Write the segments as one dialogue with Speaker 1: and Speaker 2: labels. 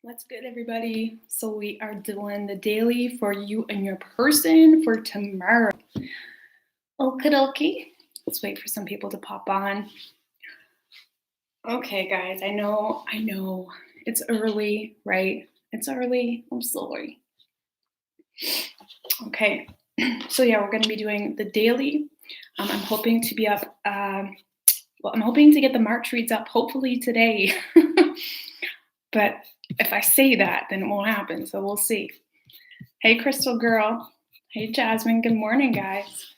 Speaker 1: What's good, everybody? So we are doing the daily for you and your person for tomorrow. Okie dokie. Let's wait for some people to pop on. Okay, guys, I know. It's early, right? It's early. I'm sorry. Okay, so yeah, we're going to be doing the daily. I'm hoping to be up. I'm hoping to get the March reads up hopefully today. But if I say that, then it won't happen. So we'll see. Hey, Crystal Girl. Hey, Jasmine. Good morning, guys.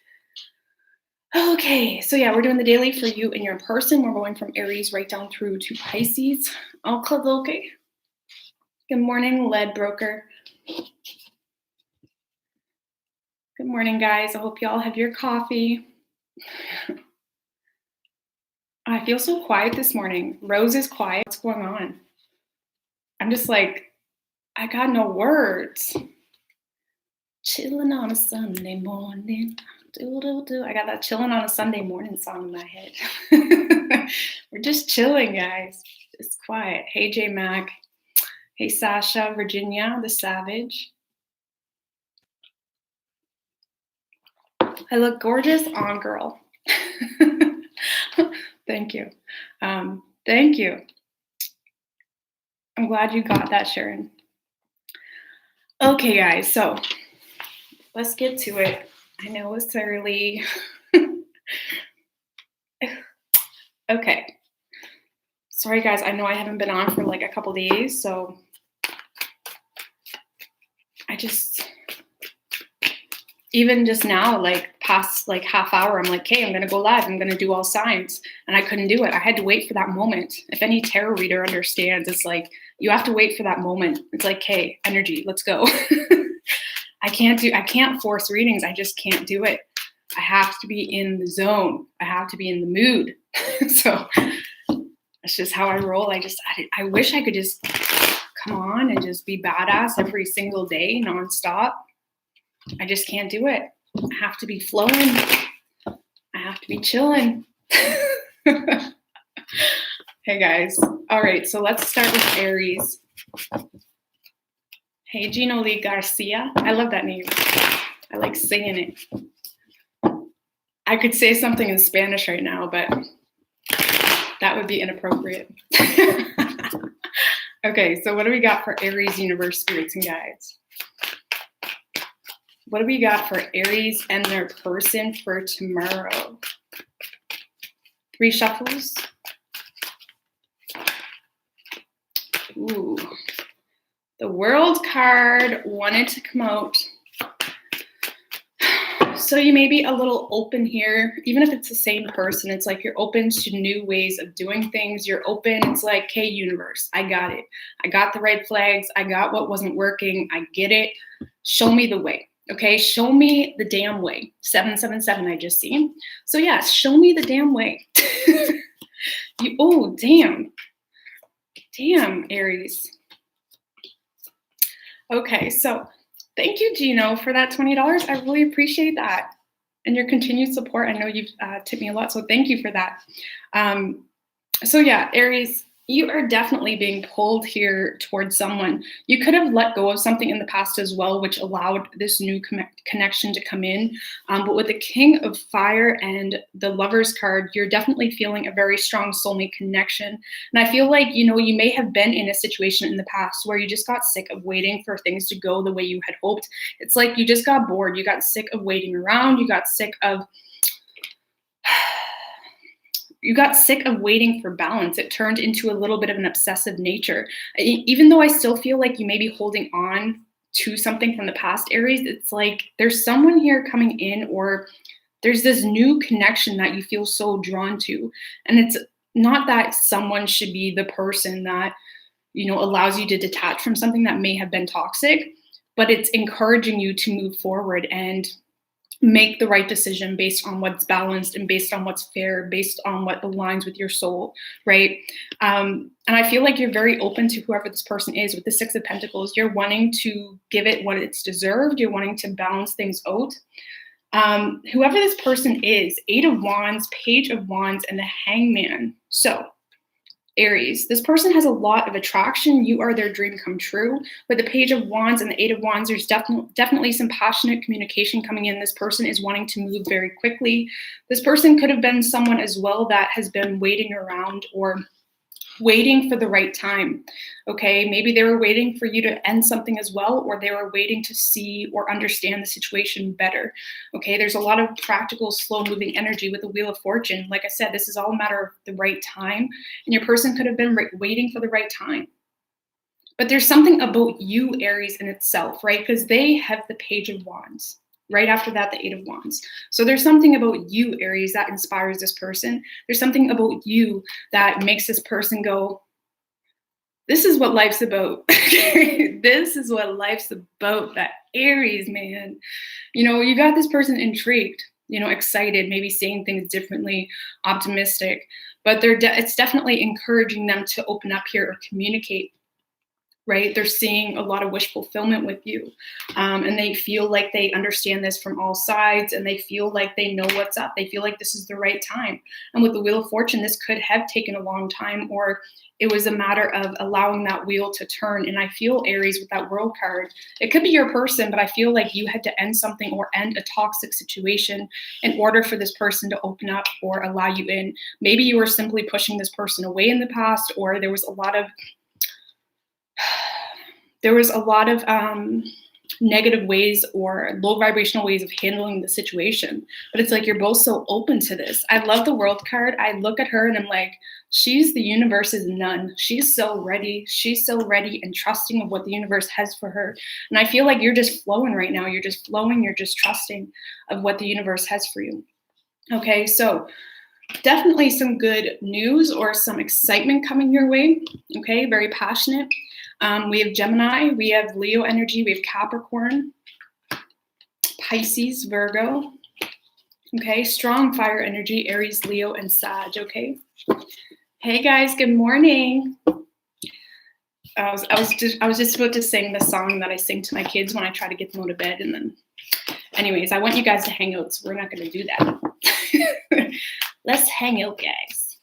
Speaker 1: Okay, so yeah, we're doing the daily for you and your person. We're going from Aries right down through to Pisces. Okay. Good morning, Lead Broker. Good morning, guys. I hope y'all have your coffee. I feel so quiet this morning. Rose is quiet. What's going on? I'm just like, I got no words. Chilling on a Sunday morning. I got that chilling on a Sunday morning song in my head. We're just chilling, guys. It's quiet. Hey, J Mac. Hey, Sasha, Virginia, the Savage. I look gorgeous on, girl. Thank you. Thank you. I'm glad you got that, Sharon. Okay, guys, so let's get to it. I know it's early. Okay. Sorry, guys. I know I haven't been on for like a couple days, so even just now, like past like half hour, I'm like, okay, I'm going to go live. I'm going to do all signs. And I couldn't do it. I had to wait for that moment. If any tarot reader understands, it's like, you have to wait for that moment. It's like, hey, energy, let's go. I can't force readings. I just can't do it. I have to be in the zone. I have to be in the mood. So that's just how I roll. I wish I could just come on and just be badass every single day, nonstop. I just can't do it. I have to be flowing. I have to be chilling. Hey, guys. All right, so let's start with Aries. Hey, Gino Lee Garcia. I love that name. I like saying it. I could say something in Spanish right now, but that would be inappropriate. Okay, so what do we got for Aries universe, spirits, and guides? What do we got for Aries and their person for tomorrow? 3 shuffles. Ooh. The World card wanted to come out. So you may be a little open here, even if it's the same person. It's like you're open to new ways of doing things. You're open. It's like, hey, universe, I got it. I got the red flags. I got what wasn't working. I get it. Show me the way. Okay, show me the damn way. 777 I just seen. So yeah, show me the damn way. Damn, Aries. Okay, so thank you, Gino, for that $20. I really appreciate that. And your continued support. I know you've tipped me a lot, so thank you for that. So yeah, Aries, you are definitely being pulled here towards someone. You could have let go of something in the past as well, which allowed this new connection to come in. But with the King of Fire and the Lover's card, you're definitely feeling a very strong soulmate connection. And I feel like, you may have been in a situation in the past where you just got sick of waiting for things to go the way you had hoped. It's like you just got bored. You got sick of waiting around. You got sick of waiting for balance. It turned into a little bit of an obsessive nature. Even though I still feel like you may be holding on to something from the past, Aries, it's like there's someone here coming in, or there's this new connection that you feel so drawn to. And it's not that someone should be the person that, allows you to detach from something that may have been toxic, but it's encouraging you to move forward and make the right decision based on what's balanced and based on what's fair, based on what aligns with your soul, right? And I feel like you're very open to whoever this person is. With the 6 of Pentacles, you're wanting to give it what it's deserved. You're wanting to balance things out. Whoever this person is, 8 of Wands, Page of Wands, and the Hangman. So Aries, this person has a lot of attraction. You are their dream come true. With the Page of Wands and the Eight of Wands, there's definitely some passionate communication coming in. This person is wanting to move very quickly. This person could have been someone as well that has been waiting around or waiting for the right time. Okay, maybe they were waiting for you to end something as well, or they were waiting to see or understand the situation better. Okay, there's a lot of practical, slow moving energy with the Wheel of Fortune. Like I said, this is all a matter of the right time, and your person could have been waiting for the right time. But there's something about you, Aries, in itself, right? Because they have the Page of Wands. Right after that, the Eight of Wands. So there's something about you, Aries, that inspires this person. There's something about you that makes this person go, this is what life's about. This is what life's about, that Aries, man. You know, you got this person intrigued, you know, excited, maybe saying things differently, optimistic, but it's definitely encouraging them to open up here or communicate. Right? They're seeing a lot of wish fulfillment with you. And they feel like they understand this from all sides, and they feel like they know what's up. They feel like this is the right time. And with the Wheel of Fortune, this could have taken a long time, or it was a matter of allowing that wheel to turn. And I feel, Aries, with that World card, it could be your person, but I feel like you had to end something or end a toxic situation in order for this person to open up or allow you in. Maybe you were simply pushing this person away in the past, or there was a lot of negative ways or low vibrational ways of handling the situation. But it's like you're both so open to this. I love the World card. I look at her and I'm like, she's the universe's nun. She's so ready. She's so ready and trusting of what the universe has for her. And I feel like you're just flowing right now. You're just flowing. You're just trusting of what the universe has for you. Okay, so definitely some good news or some excitement coming your way. Okay, very passionate. We have Gemini, we have Leo energy, we have Capricorn, Pisces, Virgo. Okay, strong fire energy, Aries, Leo, and Sag. Okay. Hey guys, good morning. I was just about to sing the song that I sing to my kids when I try to get them out of bed, and then, anyways, I want you guys to hang out, so we're not going to do that. Let's hang out, guys.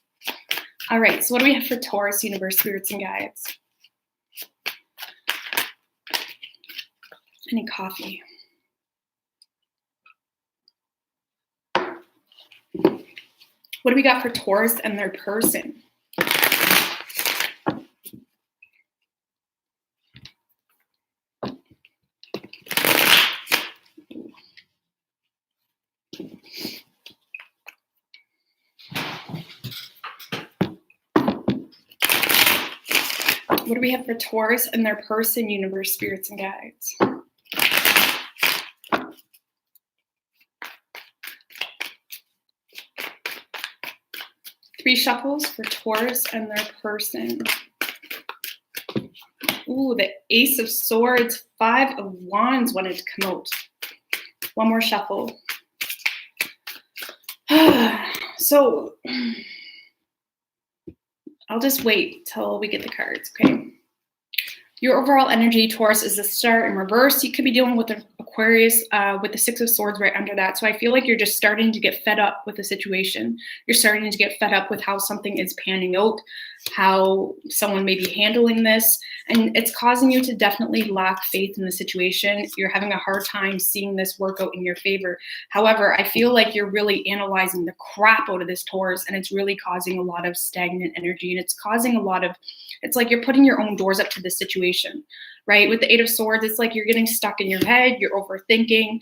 Speaker 1: All right, so what do we have for Taurus, universe, spirits, and guides? I need coffee. What do we got for Taurus and their person? What do we have for Taurus and their person, universe, spirits, and guides? Three shuffles for Taurus and their person. Ooh, the Ace of Swords, Five of Wands wanted to come out. One more shuffle. So I'll just wait till we get the cards, okay? Your overall energy, Taurus, is the Star in reverse. You could be dealing with the Aquarius with the Six of Swords right under that. So I feel like you're just starting to get fed up with the situation. You're starting to get fed up with how something is panning out, how someone may be handling this. And it's causing you to definitely lack faith in the situation. You're having a hard time seeing this work out in your favor. However, I feel like you're really analyzing the crap out of this Taurus, and it's really causing a lot of stagnant energy. And it's causing a lot of, it's like you're putting your own doors up to this situation, right? With the Eight of Swords, it's like you're getting stuck in your head, you're overthinking.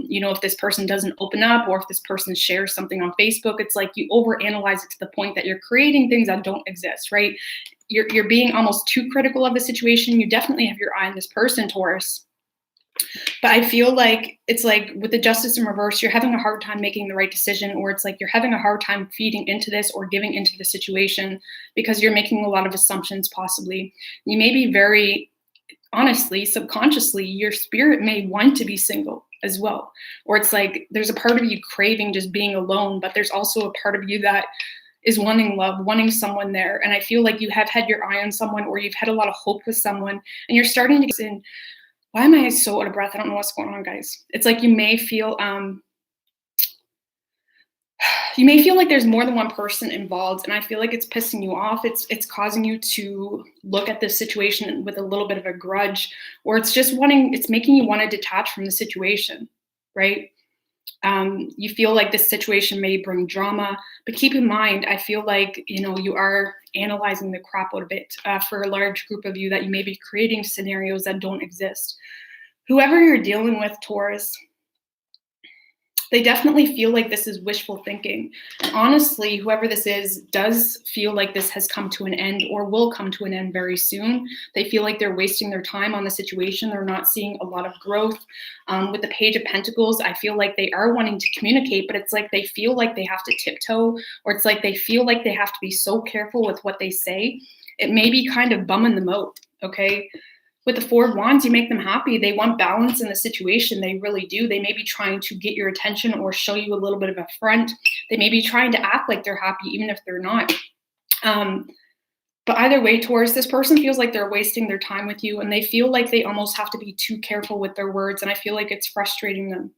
Speaker 1: You know, if this person doesn't open up, or if this person shares something on Facebook, it's like you overanalyze it to the point that you're creating things that don't exist, right? You're being almost too critical of the situation. You definitely have your eye on this person, Taurus. But I feel like it's like with the Justice in reverse, you're having a hard time making the right decision, or it's like you're having a hard time feeding into this or giving into the situation because you're making a lot of assumptions possibly. You may be very, honestly, subconsciously, your spirit may want to be single as well. Or it's like there's a part of you craving just being alone, but there's also a part of you that is wanting love, wanting someone there. And I feel like you have had your eye on someone, or you've had a lot of hope with someone, and you're starting to get in. Why am I so out of breath? I don't know what's going on, guys. It's like you may feel You may feel like there's more than one person involved, and I feel like it's pissing you off. It's causing you to look at this situation with a little bit of a grudge, or it's making you want to detach from the situation, right? You feel like this situation may bring drama, but keep in mind, I feel like, you are analyzing the crap out of it, for a large group of you, that you may be creating scenarios that don't exist. Whoever you're dealing with, Taurus, they definitely feel like this is wishful thinking. And honestly, whoever this is does feel like this has come to an end or will come to an end very soon. They feel like they're wasting their time on the situation. They're not seeing a lot of growth. With the Page of Pentacles, I feel like they are wanting to communicate, but it's like they feel like they have to tiptoe, or it's like they feel like they have to be so careful with what they say. It may be kind of bumming them out, okay? With the Four of Wands, you make them happy. They want balance in the situation. They really do. They may be trying to get your attention or show you a little bit of a front. They may be trying to act like they're happy, even if they're not. But either way, Taurus, this person feels like they're wasting their time with you, and they feel like they almost have to be too careful with their words, and I feel like it's frustrating them.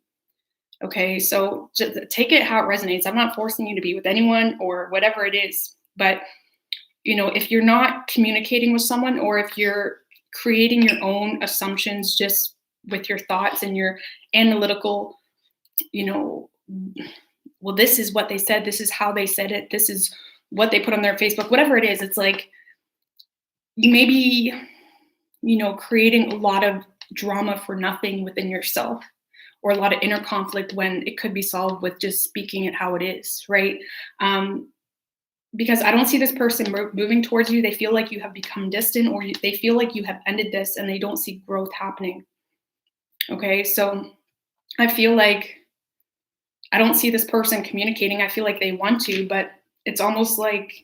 Speaker 1: Okay, so just take it how it resonates. I'm not forcing you to be with anyone or whatever it is, but if you're not communicating with someone, or if you're creating your own assumptions just with your thoughts and your analytical, well, this is what they said, this is how they said it, this is what they put on their Facebook, whatever it is, it's like you may be, creating a lot of drama for nothing within yourself, or a lot of inner conflict when it could be solved with just speaking it how it is, right? Because I don't see this person moving towards you. They feel like you have become distant, or they feel like you have ended this and they don't see growth happening. Okay, so I feel like I don't see this person communicating. I feel like they want to, but it's almost like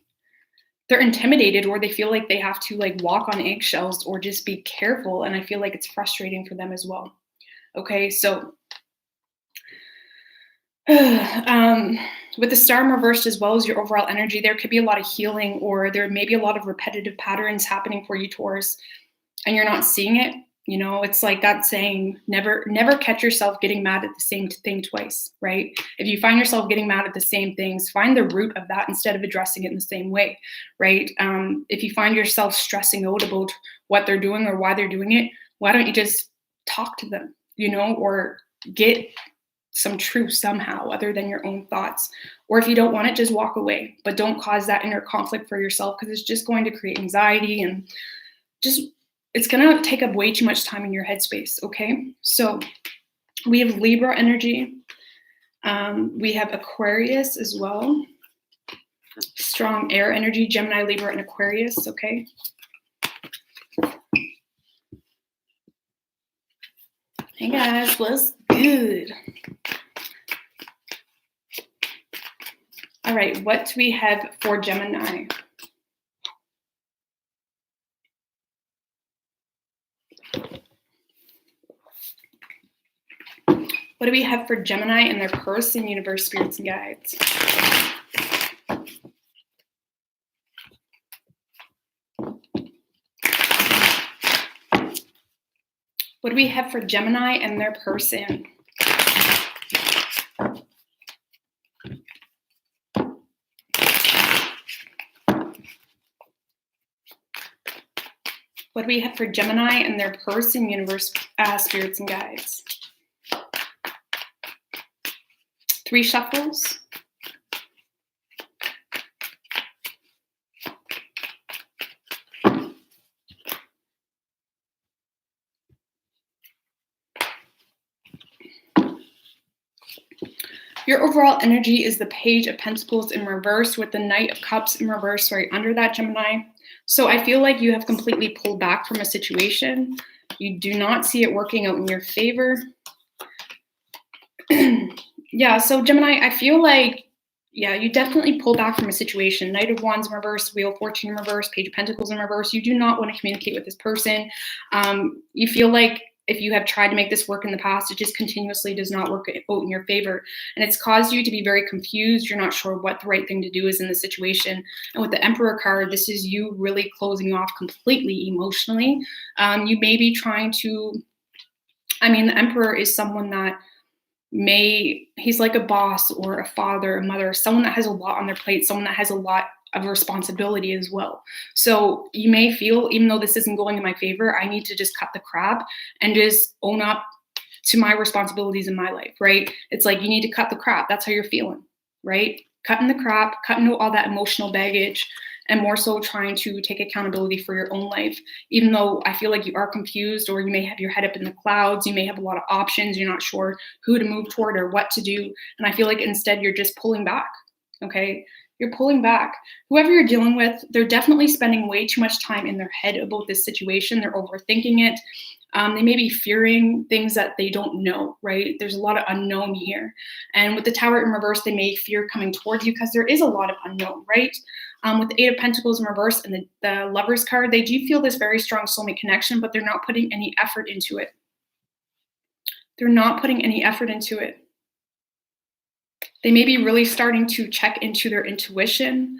Speaker 1: they're intimidated, or they feel like they have to walk on eggshells or just be careful. And I feel like it's frustrating for them as well. Okay, so with the Star in reversed, as well as your overall energy, there could be a lot of healing, or there may be a lot of repetitive patterns happening for you, Taurus, and you're not seeing it. It's like that saying, never catch yourself getting mad at the same thing twice, right? If you find yourself getting mad at the same things, find the root of that instead of addressing it in the same way, right? If you find yourself stressing out about what they're doing or why they're doing it, why don't you just talk to them, or get some truth somehow other than your own thoughts. Or if you don't want it, just walk away, but don't cause that inner conflict for yourself, because it's just going to create anxiety, and it's going to take up way too much time in your headspace. Okay, so we have Libra energy. We have Aquarius as well. Strong air energy, Gemini, Libra, and Aquarius. Okay. Hey guys, what's good? All right, what do we have for Gemini? What do we have for Gemini and their person, universe, spirits, and guides? What do we have for Gemini and their person? What do we have for Gemini and their person, universe, spirits, and guides? 3 shuffles. Your overall energy is the Page of Pentacles in reverse, with the Knight of Cups in reverse right under that, Gemini. So I feel like you have completely pulled back from a situation. You do not see it working out in your favor. Yeah, so Gemini, I feel like, you definitely pull back from a situation. Knight of Wands in reverse, Wheel of Fortune in reverse, Page of Pentacles in reverse. You do not want to communicate with this person. You feel like if you have tried to make this work in the past, it just continuously does not work out in your favor. And it's caused you to be very confused. You're not sure what the right thing to do is in the situation. And with the Emperor card, this is you really closing off completely emotionally. You may be trying to, the Emperor is someone that he's like a boss or a father, a mother, someone that has a lot on their plate, someone that has a lot of responsibility as well. So you may feel, even though this isn't going in my favor, I need to just cut the crap and just own up to my responsibilities in my life, right? It's like you need to cut the crap. That's how you're feeling, right? Cutting the crap, cutting all that emotional baggage, and more so trying to take accountability for your own life. Even though I feel like you are confused, or you may have your head up in the clouds, you may have a lot of options, you're not sure who to move toward or what to do. And I feel like instead you're just pulling back, okay? You're pulling back. Whoever you're dealing with, they're definitely spending way too much time in their head about this situation. They're overthinking it. They may be fearing things that they don't know, right? There's a lot of unknown here. And with the Tower in reverse, they may fear coming towards you because there is a lot of unknown, right? With the Eight of Pentacles in reverse and the Lovers card, they do feel this very strong soulmate connection, but they're not putting any effort into it. They're not putting any effort into it. They may be really starting to check into their intuition.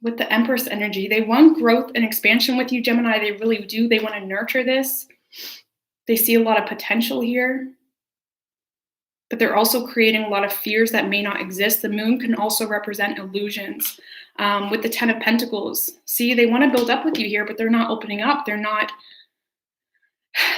Speaker 1: With the Empress energy, they want growth and expansion with you, Gemini. They really do. They want to nurture this. They see a lot of potential here, but they're also creating a lot of fears that may not exist. The Moon can also represent illusions. With the Ten of Pentacles, see, they want to build up with you here, but they're not opening up. They're not.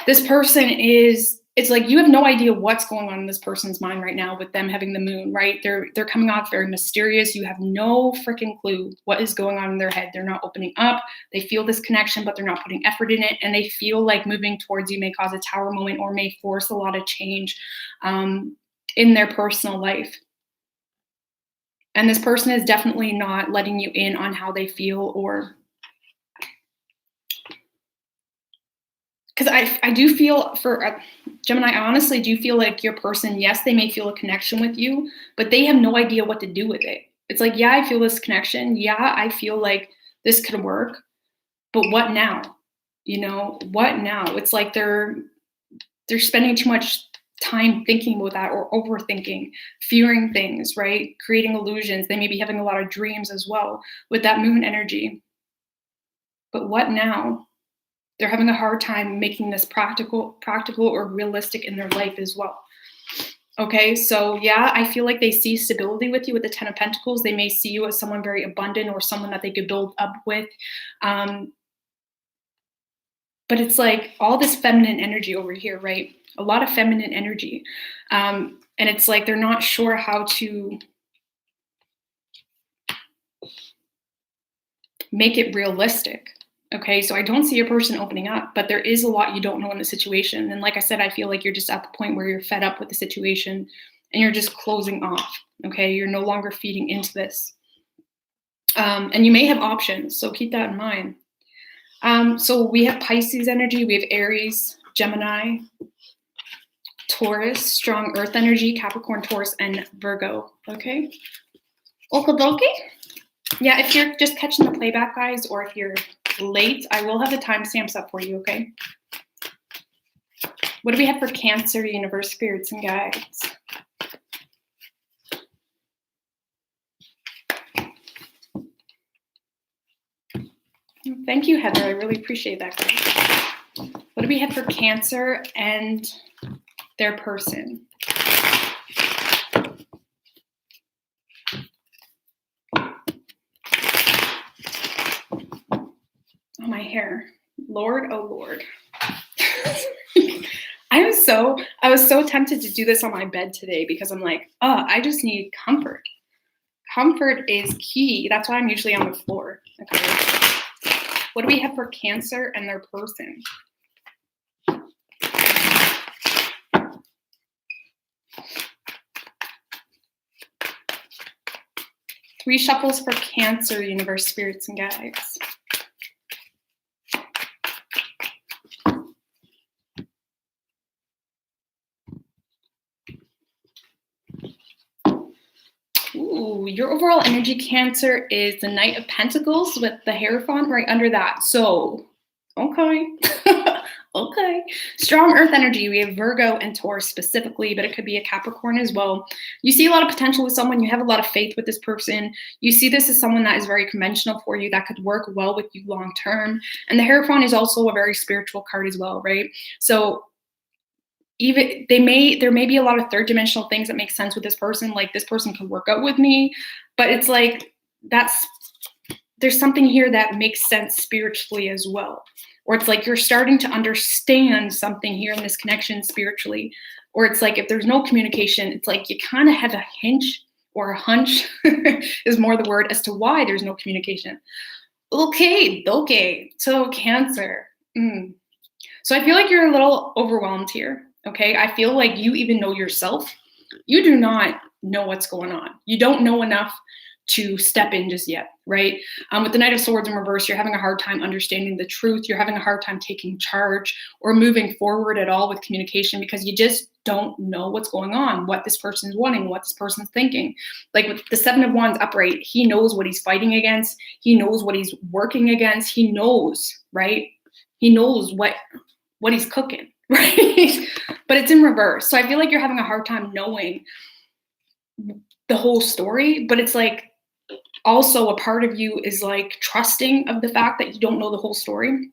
Speaker 1: This person is, it's like you have no idea what's going on in this person's mind right now with them having the Moon, right? They're coming off very mysterious. You have no freaking clue what is going on in their head. They're not opening up. They feel this connection, but they're not putting effort in it. And they feel like moving towards you may cause a Tower moment or may force a lot of change in their personal life. And this person is definitely not letting you in on how they feel, or because I do feel for Gemini, I honestly do feel like your person, yes, they may feel a connection with you, but they have no idea what to do with it. It's like, yeah, I feel this connection. Yeah, I feel like this could work, but what now? You know, what now? It's like they're spending too much time thinking about that, or overthinking, fearing things, right? Creating illusions. They may be having a lot of dreams as well with that Moon energy. But what now? They're having a hard time making this practical or realistic in their life as well. Okay, so yeah, I feel like they see stability with you with the Ten of Pentacles. They may see you as someone very abundant or someone that they could build up with. But it's like all this feminine energy over here, right? A lot of feminine energy. And it's like they're not sure how to make it realistic. Okay, so I don't see your person opening up, but there is a lot you don't know in the situation. And like I said, I feel like you're just at the point where you're fed up with the situation and you're just closing off. Okay, you're no longer feeding into this. And you may have options, so keep that in mind. So we have Pisces energy, we have Aries, Gemini, Taurus, strong earth energy, Capricorn, Taurus, and Virgo. Okay, okie yeah, if you're just catching the playback, guys, or if you're late, I will have the timestamps up for you, okay? What do we have for Cancer, universe, spirits, and guides? Thank you, Heather. I really appreciate that, guys. What do we have for Cancer and their person? Oh, my hair. Lord, oh Lord. I was so tempted to do this on my bed today because I'm like, oh, I just need comfort. Comfort is key. That's why I'm usually on the floor. Okay. What do we have for Cancer and their person? Three shuffles for Cancer, universe, spirits, and guides. Ooh, your overall energy, Cancer, is the Knight of Pentacles with the Hierophant right under that. So, okay. Okay. Strong earth energy. We have Virgo and Taurus specifically, but it could be a Capricorn as well. You see a lot of potential with someone. You have a lot of faith with this person. You see this as someone that is very conventional for you, that could work well with you long term. And the Hierophant is also a very spiritual card as well, right? So even there may be a lot of third dimensional things that make sense with this person. Like this person could work out with me, but it's like there's something here that makes sense spiritually as well. Or it's like you're starting to understand something here in this connection spiritually. Or it's like if there's no communication, it's like you kind of have a hinge or a hunch is more the word as to why there's no communication. Okay. So Cancer. So I feel like you're a little overwhelmed here. Okay. I feel like you even know yourself. You do not know what's going on. You don't know enough to step in just yet, right? With the Knight of Swords in reverse, you're having a hard time understanding the truth. You're having a hard time taking charge or moving forward at all with communication because you just don't know what's going on, what this person's wanting, what this person's thinking. Like with the Seven of Wands upright, he knows what he's fighting against. He knows what he's working against. He knows, right? He knows what he's cooking, right? But it's in reverse. So I feel like you're having a hard time knowing the whole story, but it's like also a part of you is like trusting of the fact that you don't know the whole story.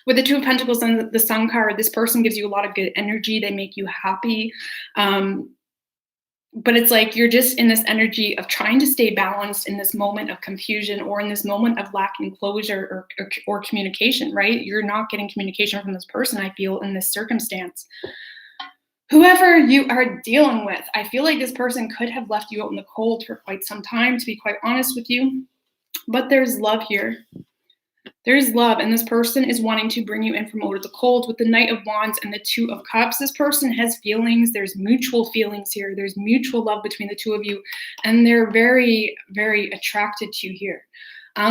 Speaker 1: With the Two of Pentacles and the Sun card, this person gives you a lot of good energy. They make you happy. But it's like you're just in this energy of trying to stay balanced in this moment of confusion or in this moment of lacking closure or communication, right? You're not getting communication from this person, I feel, in this circumstance. Whoever you are dealing with, I feel like this person could have left you out in the cold for quite some time, to be quite honest with you. But there's love here. There's love, and this person is wanting to bring you in from out of the cold. With the Knight of Wands and the Two of Cups, this person has feelings. There's mutual feelings here. There's mutual love between the two of you, and they're very, very attracted to you here.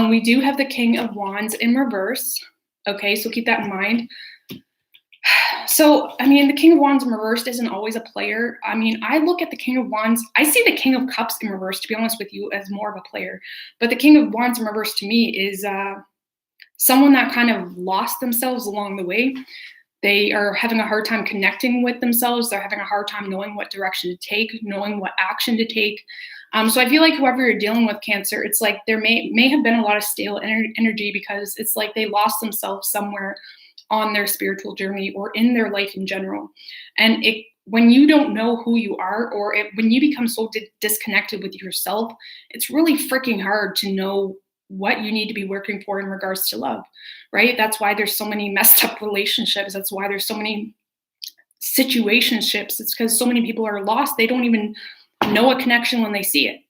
Speaker 1: We do have the King of Wands in reverse. Okay, so keep that in mind. So, I mean, the King of Wands in reverse isn't always a player. I mean, I look at the King of Wands, I see the King of Cups in reverse, to be honest with you, as more of a player. But the King of Wands in reverse to me is someone that kind of lost themselves along the way. They are having a hard time connecting with themselves. They're having a hard time knowing what direction to take, knowing what action to take. So I feel like whoever you're dealing with, Cancer, it's like there may have been a lot of stale energy because it's like they lost themselves somewhere on their spiritual journey or in their life in general. And when you don't know who you are, or when you become so disconnected with yourself, it's really freaking hard to know what you need to be working for in regards to love, right? That's why there's so many messed up relationships. That's why there's so many situationships. It's because so many people are lost. They don't even know a connection when they see it,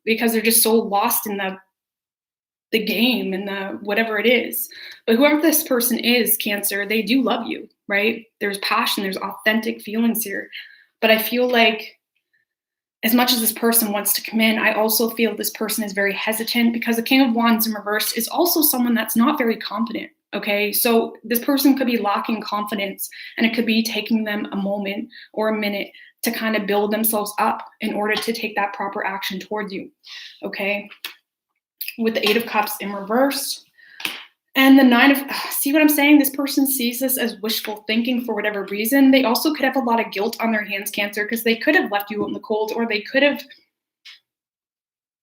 Speaker 1: because they're just so lost in the game and the whatever it is. But whoever this person is, Cancer, they do love you, right? There's passion, there's authentic feelings here. But I feel like as much as this person wants to come in, I also feel this person is very hesitant because the King of Wands in reverse is also someone that's not very confident, okay? So this person could be lacking confidence, and it could be taking them a moment or a minute to kind of build themselves up in order to take that proper action towards you, okay? With the Eight of Cups in reverse and the Nine of, see what I'm saying? This person sees this as wishful thinking for whatever reason. They also could have a lot of guilt on their hands, Cancer, because they could have left you out in the cold, or they could have,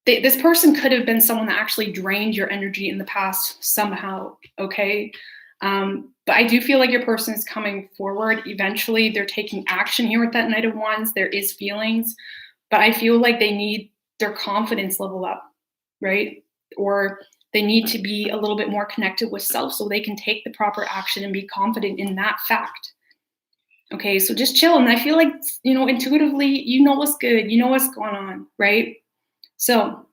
Speaker 1: this person could have been someone that actually drained your energy in the past somehow, okay? But I do feel like your person is coming forward. Eventually, they're taking action here with that Knight of Wands. There is feelings, but I feel like they need their confidence level up, right? Or they need to be a little bit more connected with self so they can take the proper action and be confident in that fact. Okay, so just chill. And I feel like, intuitively, you know what's good. You know what's going on, right? So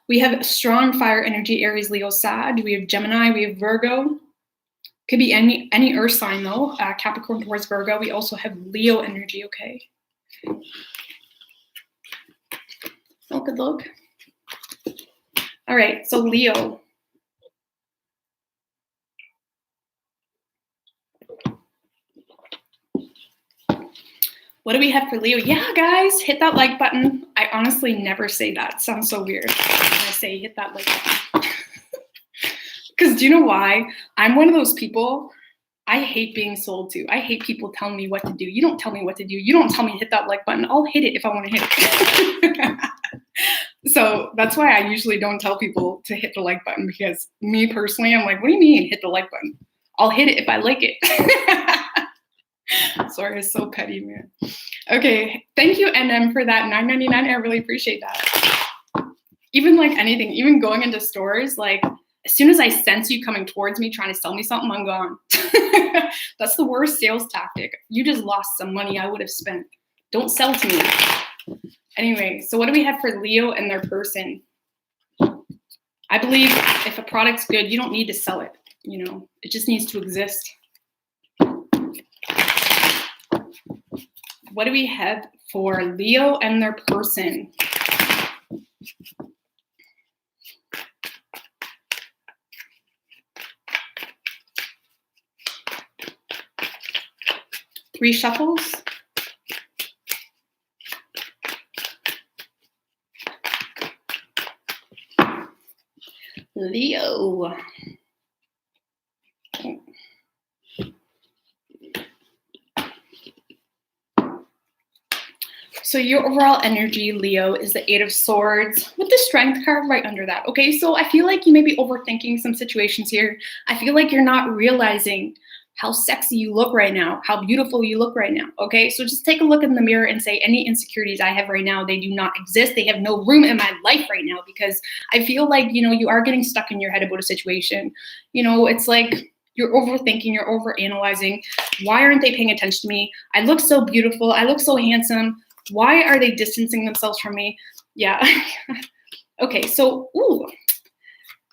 Speaker 1: we have strong fire energy, Aries, Leo, Sag. We have Gemini. We have Virgo. Could be any earth sign, though. Capricorn towards Virgo. We also have Leo energy, okay? Oh, good look. All right, so Leo. What do we have for Leo? Yeah, guys, hit that like button. I honestly never say that. It sounds so weird when I say hit that like button. Because do you know why? I'm one of those people, I hate being sold to. I hate people telling me what to do. You don't tell me what to do. You don't tell me to hit that like button. I'll hit it if I want to hit it. So that's why I usually don't tell people to hit the like button, because me personally, I'm like, what do you mean hit the like button? I'll hit it if I like it. Sorry, it's so petty, man. Okay, thank you, NM, for that $9.99. I really appreciate that. Even like anything, even going into stores, like as soon as I sense you coming towards me trying to sell me something, I'm gone. That's the worst sales tactic. You just lost some money I would have spent. Don't sell to me. Anyway, so what do we have for Leo and their person? I believe if a product's good, you don't need to sell it. You know, it just needs to exist. What do we have for Leo and their person? Three shuffles. Leo. So your overall energy, Leo, is the Eight of Swords with the Strength card right under that. Okay, so I feel like you may be overthinking some situations here. I feel like you're not realizing how sexy you look right now, how beautiful you look right now. Okay, so just take a look in the mirror and say, any insecurities I have right now, they do not exist. They have no room in my life right now, because I feel like, you know, you are getting stuck in your head about a situation. You know, it's like you're overthinking, you're overanalyzing. Why aren't they paying attention to me? I look so beautiful. I look so handsome. Why are they distancing themselves from me? Yeah. Okay, so,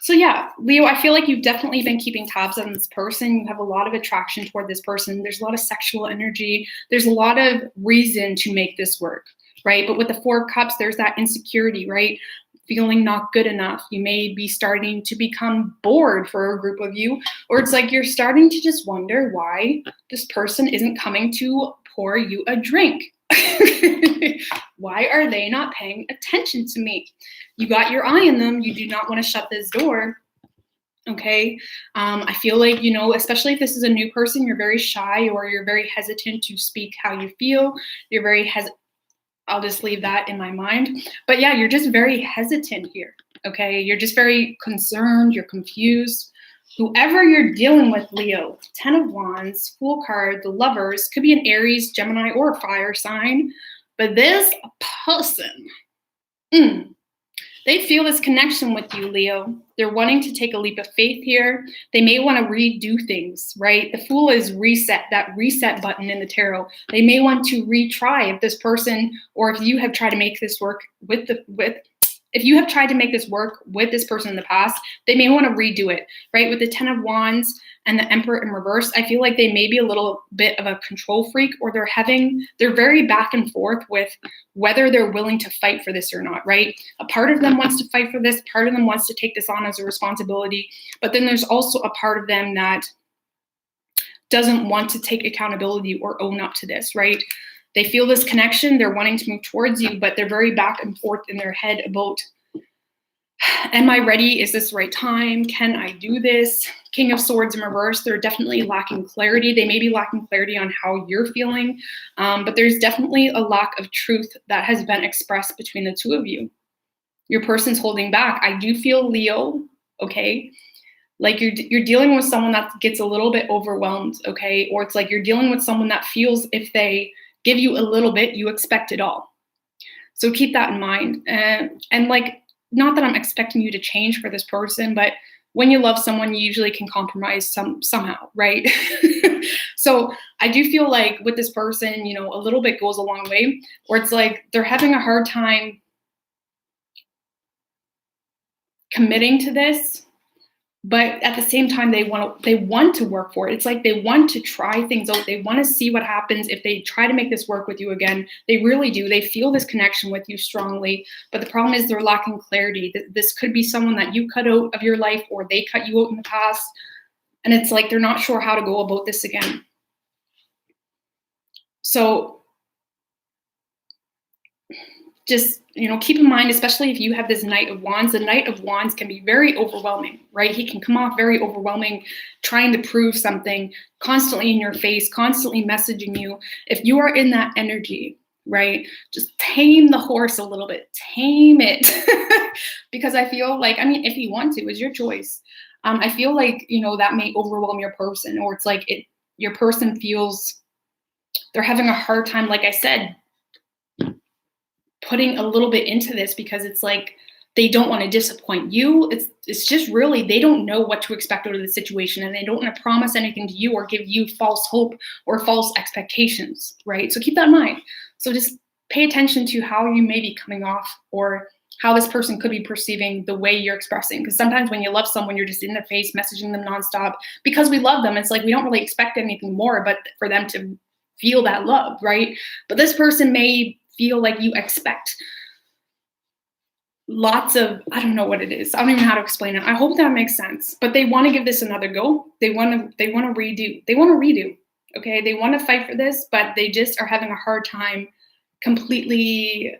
Speaker 1: So yeah, Leo, I feel like you've definitely been keeping tabs on this person. You have a lot of attraction toward this person. There's a lot of sexual energy. There's a lot of reason to make this work, right? But with the Four of Cups, there's that insecurity, right? Feeling not good enough. You may be starting to become bored for a group of you, or it's like you're starting to just wonder why this person isn't coming to pour you a drink. Why are they not paying attention to me? You got your eye on them. You do not want to shut this door. Okay. I feel like, you know, especially if this is a new person, you're very shy, or you're very hesitant to speak how you feel. You're very hesitant. I'll just leave that in my mind. But yeah, you're just very hesitant here. Okay. You're just very concerned. You're confused. Whoever you're dealing with, Leo, Ten of Wands, Fool card, the Lovers, could be an Aries, Gemini, or a fire sign. But this person, they feel this connection with you, Leo. They're wanting to take a leap of faith here. They may want to redo things, right? The Fool is reset, that reset button in the tarot. They may want to retry if this person, or if you have tried to make this work if you have tried to make this work with this person in the past, they may want to redo it, right? With the Ten of Wands and the Emperor in reverse, I feel like they may be a little bit of a control freak, or they're very back and forth with whether they're willing to fight for this or not, right? A part of them wants to fight for this, part of them wants to take this on as a responsibility, but then there's also a part of them that doesn't want to take accountability or own up to this, right? They feel this connection, they're wanting to move towards you, but they're very back and forth in their head about, am I ready? Is this the right time? Can I do this? King of Swords in reverse, they're definitely lacking clarity. They may be lacking clarity on how you're feeling, but there's definitely a lack of truth that has been expressed between the two of you. Your person's holding back. I do feel, Leo, okay, like you're dealing with someone that gets a little bit overwhelmed, okay? Or it's like you're dealing with someone that feels if they give you a little bit, you expect it all. So keep that in mind. And like, not that I'm expecting you to change for this person, but when you love someone, you usually can compromise somehow, right? So I do feel like with this person, you know, a little bit goes a long way, or it's like they're having a hard time committing to this, but at the same time, they want to work for it. It's like they want to try things out. They want to see what happens if they try to make this work with you again. They really do. They feel this connection with you strongly. But the problem is they're lacking clarity. This could be someone that you cut out of your life, or they cut you out in the past. And it's like they're not sure how to go about this again. So just, you know, keep in mind, especially if you have this Knight of Wands, the Knight of Wands can be very overwhelming, right? He can come off very overwhelming, trying to prove something, constantly in your face, constantly messaging you. If you are in that energy, right, just tame the horse a little bit, tame it. Because I feel like, I mean, if you want to, it's your choice. I feel like, you know, that may overwhelm your person, or it's like your person feels they're having a hard time, like I said, putting a little bit into this, because it's like they don't want to disappoint you. It's just really, they don't know what to expect out of the situation, and they don't want to promise anything to you or give you false hope or false expectations, right? So keep that in mind. So just pay attention to how you may be coming off, or how this person could be perceiving the way you're expressing. Because sometimes when you love someone, you're just in their face, messaging them nonstop because we love them. It's like we don't really expect anything more but for them to feel that love, right? But this person may feel like you expect lots of, I don't know what it is. I don't even know how to explain it. I hope that makes sense. But they want to give this another go. They want to redo. They want to redo. Okay. They want to fight for this, but they just are having a hard time completely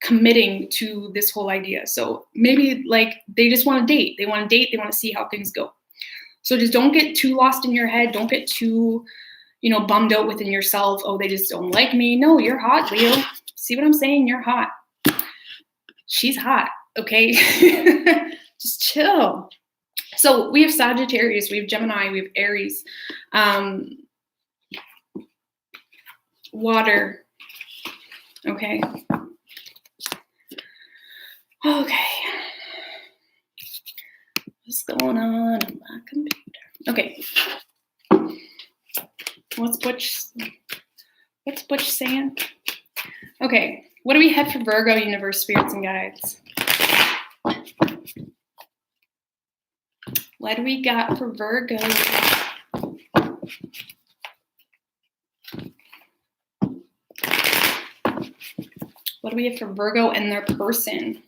Speaker 1: committing to this whole idea. So maybe like they just want to date. They want to date. They want to see how things go. So just don't get too lost in your head. Don't get too, bummed out within yourself. Oh, they just don't like me. No, you're hot, Leo. See what I'm saying? You're hot. She's hot. Okay. Just chill. So we have Sagittarius, we have Gemini, we have Aries, water. Okay. Okay. What's going on my computer? Okay. What's Butch saying? Okay. What do we have for Virgo, universe, spirits, and guides? What do we got for Virgo? What do we have for Virgo and their person?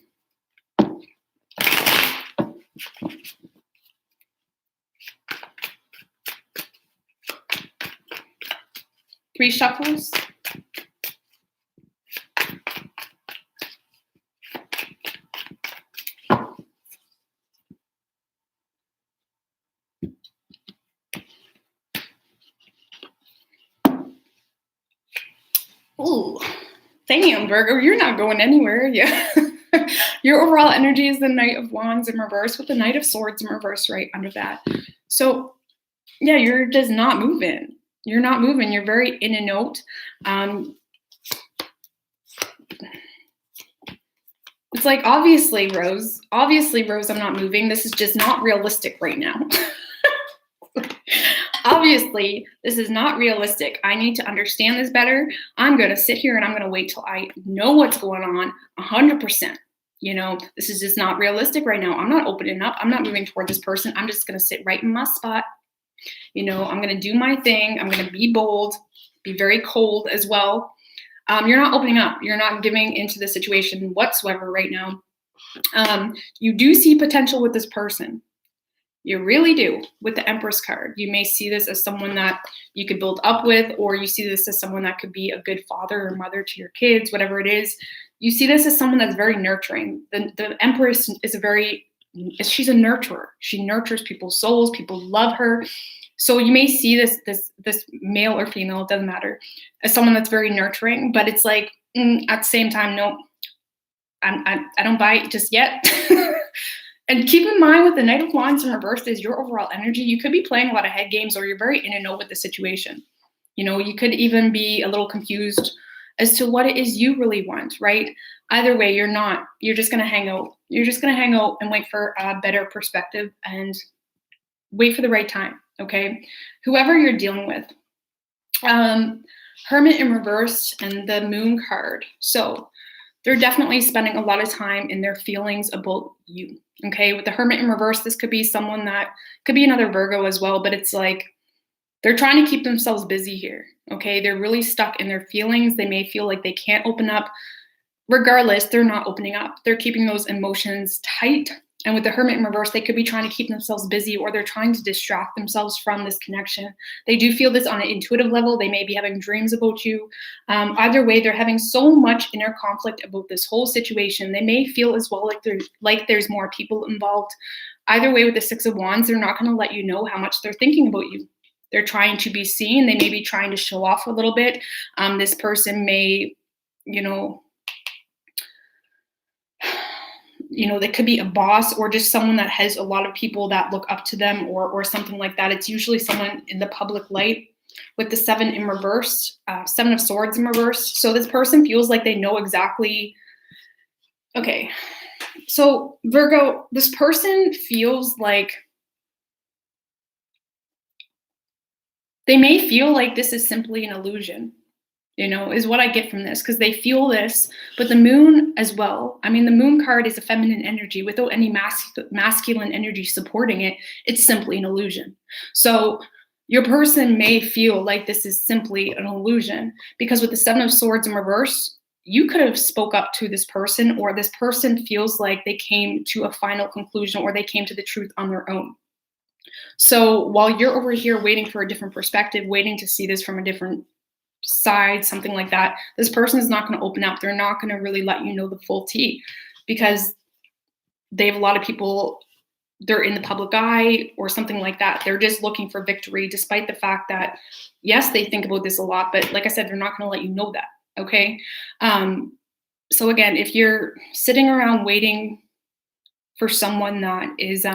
Speaker 1: Three shuffles. Ooh, damn, Virgo, you're not going anywhere. Yeah. Your overall energy is the Knight of Wands in reverse with the Knight of Swords in reverse right under that. So, yeah, you're just not moving. You're not moving. You're very in and out. It's like, obviously, Rose, I'm not moving. This is just not realistic right now. Obviously, this is not realistic. I need to understand this better. I'm going to sit here and I'm going to wait till I know what's going on 100%. This is just not realistic right now. I'm not opening up. I'm not moving toward this person. I'm just going to sit right in my spot. I'm going to do my thing. I'm going to be bold, be very cold as well. You're not opening up. You're not giving into the situation whatsoever right now. You do see potential with this person. You really do. With the Empress card, you may see this as someone that you could build up with, or you see this as someone that could be a good father or mother to your kids, whatever it is. You see this as someone that's very nurturing. The Empress is she's a nurturer. She nurtures people's souls. People love her. So you may see this male or female, it doesn't matter, as someone that's very nurturing, but it's like, at the same time, no, I don't buy it just yet. And keep in mind, with the Knight of Wands in reverse is your overall energy. You could be playing a lot of head games, or you're very in and out with the situation. You could even be a little confused as to what it is you really want, right? Either way, you're not. You're just going to hang out. You're just going to hang out and wait for a better perspective and wait for the right time, okay? Whoever you're dealing with. Hermit in reverse and the Moon card. So they're definitely spending a lot of time in their feelings about you. Okay, with the Hermit in reverse, this could be someone that could be another Virgo as well, but it's like they're trying to keep themselves busy here. Okay, they're really stuck in their feelings. They may feel like they can't open up. Regardless, they're not opening up. They're keeping those emotions tight. And with the Hermit in reverse, they could be trying to keep themselves busy, or they're trying to distract themselves from this connection. They do feel this on an intuitive level. They may be having dreams about you. Either way, they're having so much inner conflict about this whole situation. They may feel as well like there's more people involved. Either way, with the Six of Wands, they're not going to let you know how much they're thinking about you. They're trying to be seen. They may be trying to show off a little bit. This person may, they could be a boss, or just someone that has a lot of people that look up to them, or something like that. It's usually someone in the public light. with the 7 in reverse, 7 of Swords in reverse. So this person feels like they know exactly. Okay. So Virgo, this person feels like they may feel like this is simply an illusion, is what I get from this, because they feel this, but the moon as well. I mean, the moon card is a feminine energy without any masculine energy supporting it. It's simply an illusion. So your person may feel like this is simply an illusion, because with the 7 of Swords in reverse, you could have spoke up to this person, or this person feels like they came to a final conclusion, or they came to the truth on their own. So while you're over here waiting for a different perspective, waiting to see this from a different side, something like that, this person is not going to open up. They're not going to really let you know the full tea, because they have a lot of people, they're in the public eye or something like that. They're just looking for victory, despite the fact that, yes, they think about this a lot, but like I said, they're not going to let you know that. Okay. So again, if you're sitting around waiting for someone that is,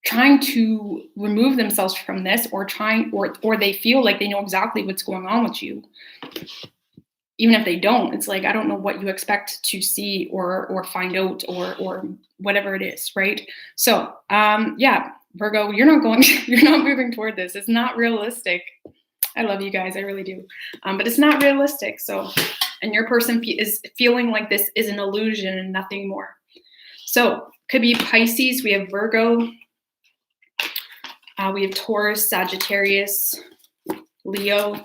Speaker 1: trying to remove themselves from this, or they feel like they know exactly what's going on with you, even if they don't, it's like, I don't know what you expect to see or find out, or whatever it is, right? So yeah, Virgo, you're not moving toward this. It's not realistic. I love you guys, I really do, but it's not realistic. So, and your person is feeling like this is an illusion and nothing more. So could be Pisces. We have Virgo. We have Taurus, Sagittarius, Leo.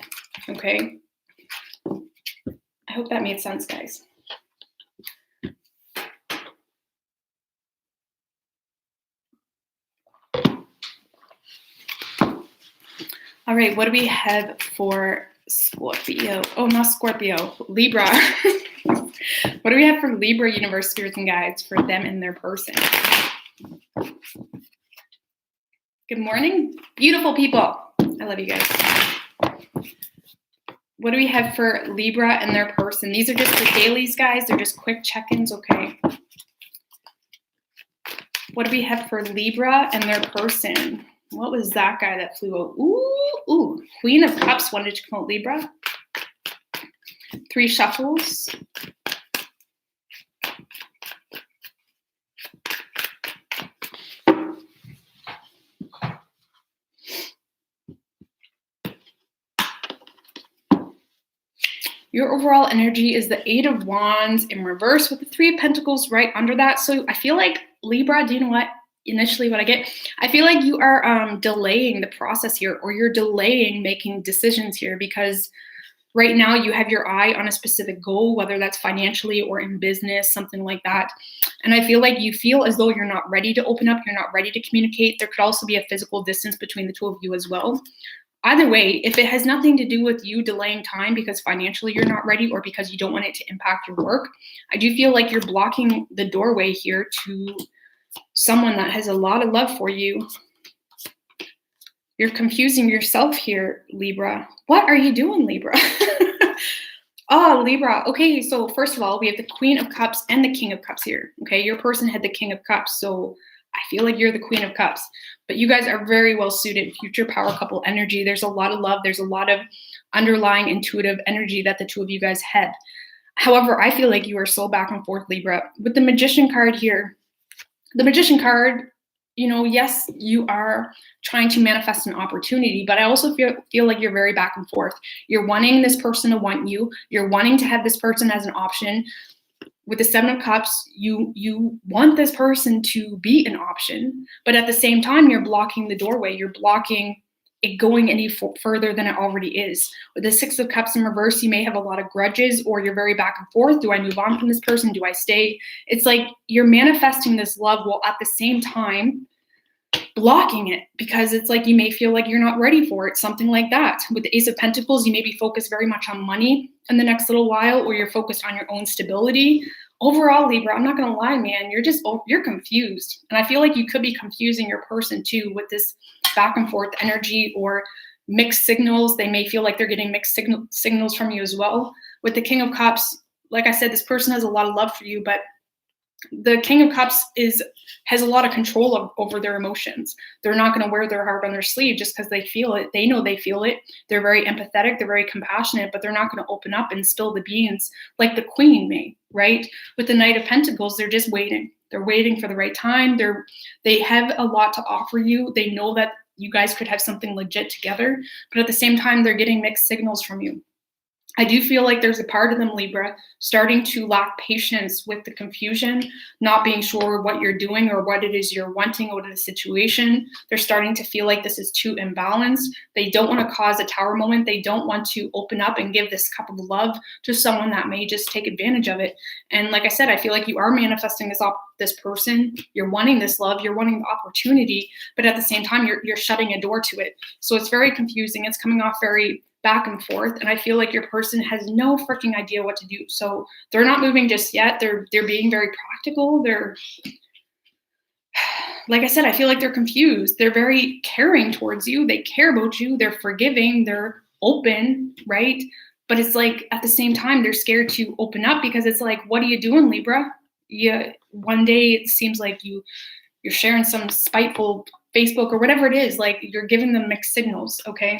Speaker 1: Okay. I hope that made sense, guys. All right, what do we have for Scorpio? Oh, not Scorpio, Libra. What do we have for Libra universe, spirits, and guides for them and their person? Good morning, beautiful people. I love you guys. What do we have for Libra and their person? These are just the dailies, guys. They're just quick check-ins, okay? What do we have for Libra and their person? What was that guy that flew out? Ooh, Queen of Cups wanted to come out Libra. 3 shuffles. Your overall energy is the 8 of Wands in reverse with the 3 of Pentacles right under that. So I feel like Libra, do you know what? Initially what I get, I feel like you are delaying the process here, or you're delaying making decisions here, because right now you have your eye on a specific goal, whether that's financially or in business, something like that. And I feel like you feel as though you're not ready to open up, you're not ready to communicate. There could also be a physical distance between the two of you as well. Either way, if it has nothing to do with you delaying time because financially you're not ready, or because you don't want it to impact your work, I do feel like you're blocking the doorway here to someone that has a lot of love for you. You're confusing yourself here, Libra. What are you doing, Libra? Oh, Libra. Okay, so first of all, we have the Queen of Cups and the King of Cups here. Okay, your person had the King of Cups, so I feel like you're the Queen of Cups. But you guys are very well suited, future power couple energy. There's a lot of love. There's a lot of underlying intuitive energy that the two of you guys had. However, I feel like you are so back and forth, Libra. With the Magician card here, the Magician card, yes, you are trying to manifest an opportunity, but I also feel like you're very back and forth. You're wanting this person to want you. You're wanting to have this person as an option. With the 7 of Cups, you want this person to be an option, but at the same time, you're blocking the doorway. You're blocking it going any further than it already is. With the 6 of Cups in reverse, you may have a lot of grudges, or you're very back and forth. Do I move on from this person? Do I stay? It's like you're manifesting this love while at the same time blocking it, because it's like you may feel like you're not ready for it, something like that. With the Ace of Pentacles, you may be focused very much on money in the next little while, or you're focused on your own stability. Overall, Libra, I'm not going to lie, man, you're confused. And I feel like you could be confusing your person too with this back and forth energy or mixed signals. They may feel like they're getting mixed signals from you as well. With the King of Cups, like I said, this person has a lot of love for you, but The King of Cups has a lot of control over their emotions. They're not going to wear their heart on their sleeve just because they feel it. They know they feel it. They're very empathetic. They're very compassionate, but they're not going to open up and spill the beans like the Queen may, right? With the Knight of Pentacles, they're just waiting. They're waiting for the right time. They have a lot to offer you. They know that you guys could have something legit together, but at the same time, they're getting mixed signals from you. I do feel like there's a part of them, Libra, starting to lack patience with the confusion, not being sure what you're doing or what it is you're wanting out of the situation. They're starting to feel like this is too imbalanced. They don't want to cause a tower moment. They don't want to open up and give this cup of love to someone that may just take advantage of it. And like I said, I feel like you are manifesting this person. You're wanting this love. You're wanting the opportunity, but at the same time, you're shutting a door to it. So it's very confusing. It's coming off very back and forth, and I feel like your person has no freaking idea what to do. So they're not moving just yet. They're being very practical. They're, like I said, I feel like they're confused. They're very caring towards you. They care about you. They're forgiving. They're open, right? But it's like at the same time, they're scared to open up because it's like, what are you doing, Libra? One day it seems like you're sharing some spiteful Facebook or whatever it is. Like you're giving them mixed signals, okay?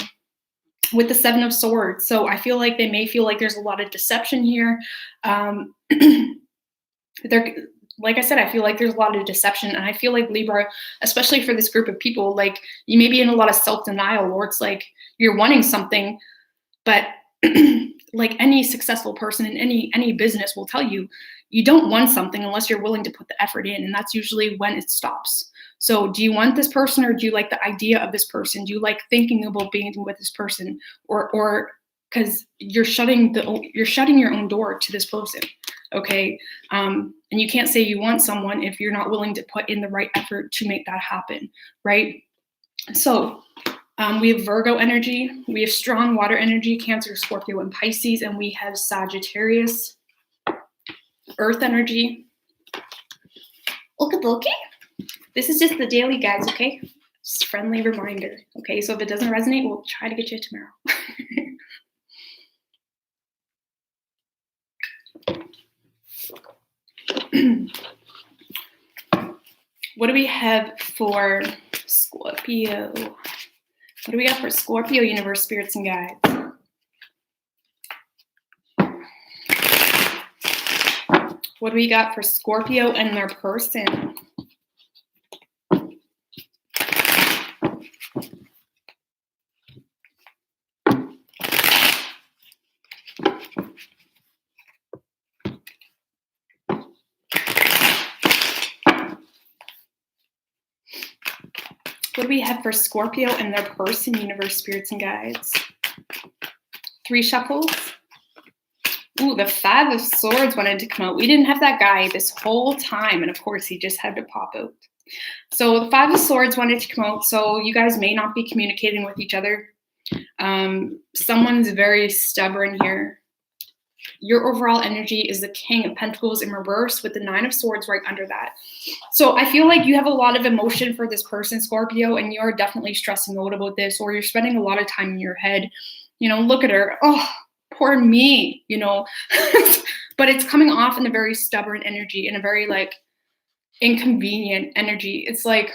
Speaker 1: With the Seven of Swords. So I feel like they may feel like there's a lot of deception here. Like I said, I feel like there's a lot of deception. And I feel like Libra, especially for this group of people, like you may be in a lot of self-denial, or it's like you're wanting something, but like any successful person in any business will tell you, you don't want something unless you're willing to put the effort in. And that's usually when it stops. So do you want this person, or do you like the idea of this person? Do you like thinking about being with this person, or because you're shutting your own door to this person, okay? And you can't say you want someone if you're not willing to put in the right effort to make that happen, right? So we have Virgo energy, we have strong water energy, Cancer, Scorpio, and Pisces, and we have Sagittarius, Earth energy. Okay. This is just the daily, guys, okay? Just a friendly reminder, okay? So if it doesn't resonate, we'll try to get you tomorrow. What do we have for Scorpio? What do we got for Scorpio, universe, spirits, and guides? What do we got for Scorpio and their person? What do we have for Scorpio and their person, universe, spirits, and guides? 3 shuffles. Ooh, the 5 of Swords wanted to come out. We didn't have that guy this whole time, and of course, he just had to pop out. So the 5 of Swords wanted to come out, so you guys may not be communicating with each other. Someone's very stubborn here. Your overall energy is the King of Pentacles in reverse with the 9 of Swords right under that. So I feel like you have a lot of emotion for this person, Scorpio, and you're definitely stressing out about this, or you're spending a lot of time in your head. You know, look at her. Oh, poor me, you know. But it's coming off in a very stubborn energy, in a very like inconvenient energy. It's like,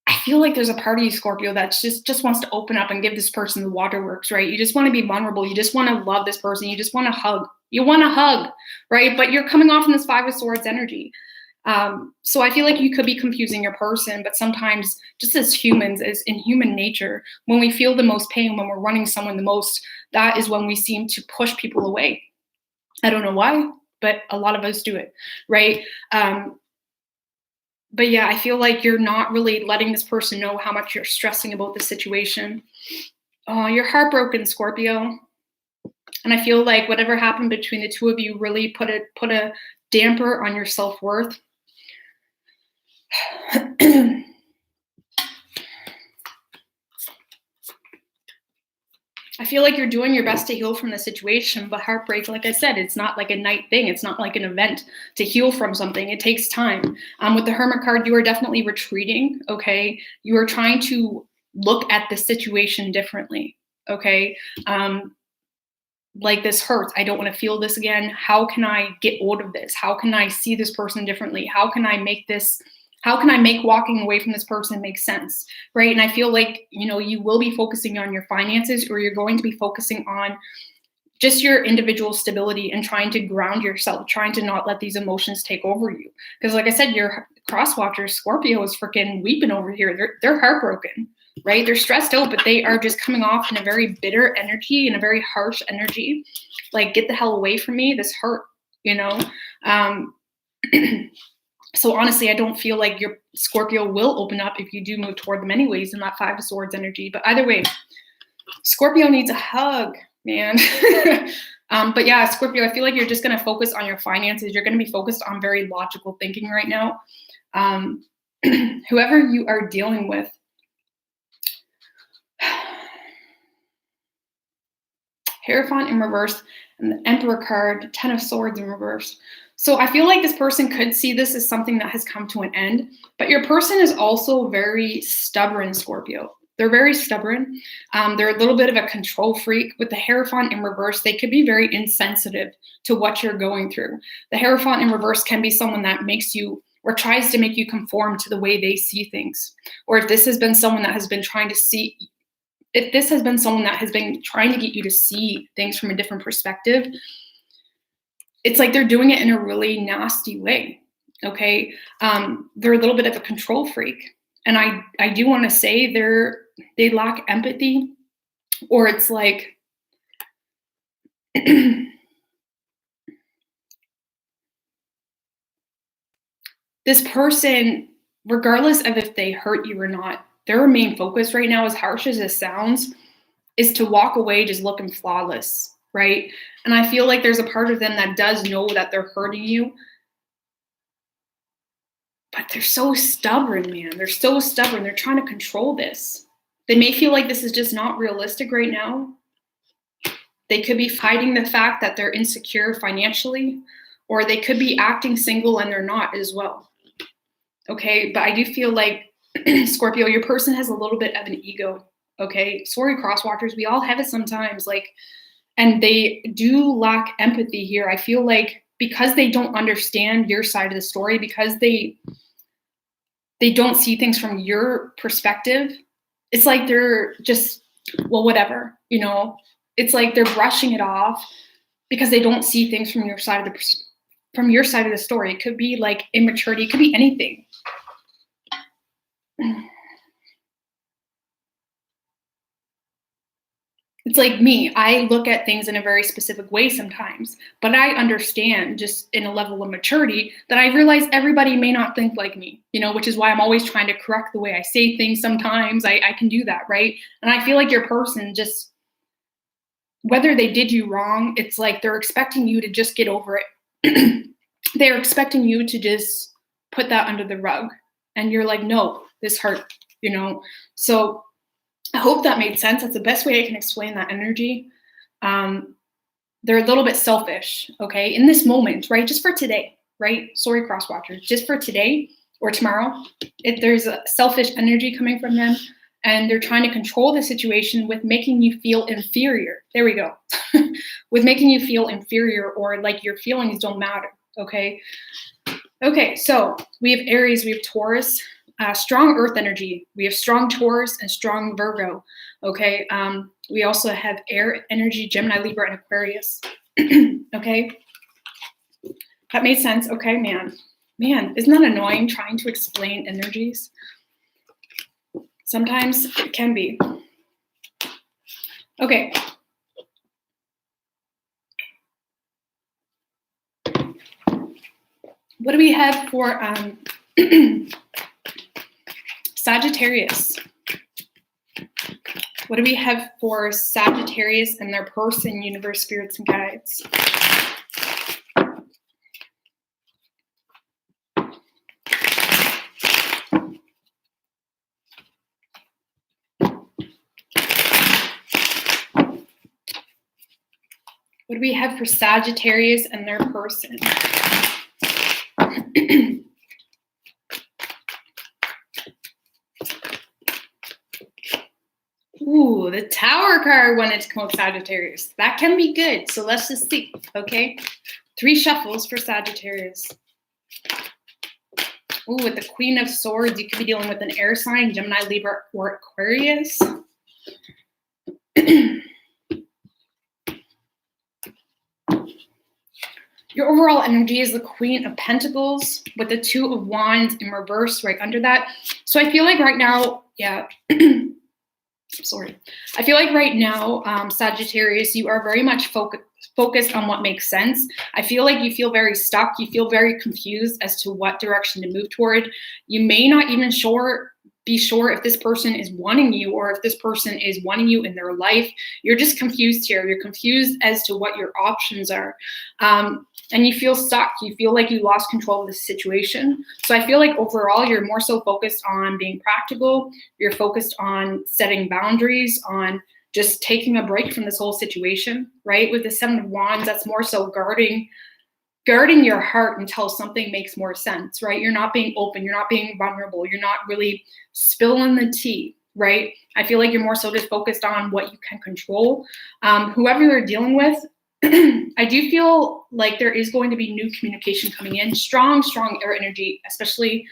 Speaker 1: I feel like there's a part of you, Scorpio, that just wants to open up and give this person the waterworks, right? You just want to be vulnerable. You just want to love this person. You just want to hug. You want to hug, right? But you're coming off in this 5 of Swords energy. So I feel like you could be confusing your person, but sometimes just as humans, as in human nature, when we feel the most pain, when we're running someone the most, that is when we seem to push people away. I don't know why, but a lot of us do it, right? But yeah, I feel like you're not really letting this person know how much you're stressing about the situation. Oh, you're heartbroken, Scorpio. And I feel like whatever happened between the two of you really put a damper on your self-worth. I feel like you're doing your best to heal from the situation, but heartbreak, like I said, it's not like a night thing. It's not like an event to heal from something. It takes time. With the Hermit card, you are definitely retreating, okay? You are trying to look at the situation differently, okay? like, this hurts. I don't want to feel this again. How can I get out of this? How can I see this person differently? How can I make walking away from this person make sense? Right. And I feel like, you will be focusing on your finances, or you're going to be focusing on just your individual stability and trying to ground yourself, trying to not let these emotions take over you. Because like I said, your crosswatcher Scorpio is freaking weeping over here. They're heartbroken, right? They're stressed out, but they are just coming off in a very bitter energy and a very harsh energy. Like, get the hell away from me. This hurt, So honestly, I don't feel like your Scorpio will open up if you do move toward them anyways in that Five of Swords energy. But either way, Scorpio needs a hug, man. But yeah, Scorpio, I feel like you're just going to focus on your finances. You're going to be focused on very logical thinking right now. Whoever you are dealing with, Hierophant in reverse, and the Emperor card, Ten of Swords in reverse. So I feel like this person could see this as something that has come to an end, but your person is also very stubborn, Scorpio. They're very stubborn. They're a little bit of a control freak. With the Hierophant in reverse, they could be very insensitive to what you're going through. The Hierophant in reverse can be someone that makes you, or tries to make you conform to the way they see things. Or if this has been someone that has been trying to see, if this has been someone that has been trying to get you to see things from a different perspective, it's like they're doing it in a really nasty way, okay? They're a little bit of a control freak. And I do want to say they lack empathy, or it's like, this person, regardless of if they hurt you or not, their main focus right now, as harsh as it sounds, is to walk away just looking flawless, right? And I feel like there's a part of them that does know that they're hurting you, but they're so stubborn, man. They're so stubborn. They're trying to control this. They may feel like this is just not realistic right now. They could be fighting the fact that they're insecure financially, or they could be acting single and they're not as well. Okay, but I do feel like, Scorpio, your person has a little bit of an ego. Okay, sorry, crosswatchers, we all have it sometimes. Like, and they do lack empathy here. I feel like because they don't understand your side of the story, because they don't see things from your perspective, it's like they're just, well, whatever, it's like they're brushing it off because they don't see things from your side of the story. It could be like immaturity. It could be anything. It's like me. I look at things in a very specific way sometimes, but I understand just in a level of maturity that I realize everybody may not think like me, which is why I'm always trying to correct the way I say things sometimes. I can do that, right? And I feel like your person just, whether they did you wrong, it's like they're expecting you to just get over it. They're expecting you to just put that under the rug. And you're like, no, this hurt, So I hope that made sense. That's the best way I can explain that energy. They're a little bit selfish, okay, in this moment, right? Just for today, right? Sorry, crosswatchers, just for today or tomorrow. There's a selfish energy coming from them, and they're trying to control the situation with making you feel inferior. There we go. With making you feel inferior, or like your feelings don't matter, okay? Okay, so we have Aries, we have Taurus. Strong earth energy. We have strong Taurus and strong Virgo. Okay. We also have air energy, Gemini, Libra, and Aquarius. Okay. That made sense. Okay, man, isn't that annoying trying to explain energies? Sometimes it can be. Okay. What do we have for Sagittarius? What do we have for Sagittarius and their person, universe, spirits, and guides? What do we have for Sagittarius and their person? Ooh, the Tower card wanted to come with Sagittarius. That can be good. So let's just see, okay? 3 shuffles for Sagittarius. Ooh, with the Queen of Swords, you could be dealing with an air sign, Gemini, Libra, or Aquarius. Your overall energy is the Queen of Pentacles with the 2 of Wands in reverse right under that. So I feel like right now, yeah, sorry. I feel like right now, Sagittarius, you are very much focused on what makes sense. I feel like you feel very stuck. You feel very confused as to what direction to move toward. You may not even be sure if this person is wanting you or if this person is wanting you in their life. You're just confused here. You're confused as to what your options are. And you feel stuck. You feel like you lost control of the situation. So I feel like overall, you're more so focused on being practical. You're focused on setting boundaries, on just taking a break from this whole situation, right? With the 7 of Wands, that's more so guarding your heart until something makes more sense, right? You're not being open. You're not being vulnerable. You're not really spilling the tea, right? I feel like you're more so just focused on what you can control. Whoever you're dealing with, I do feel like there is going to be new communication coming in, strong air energy, especially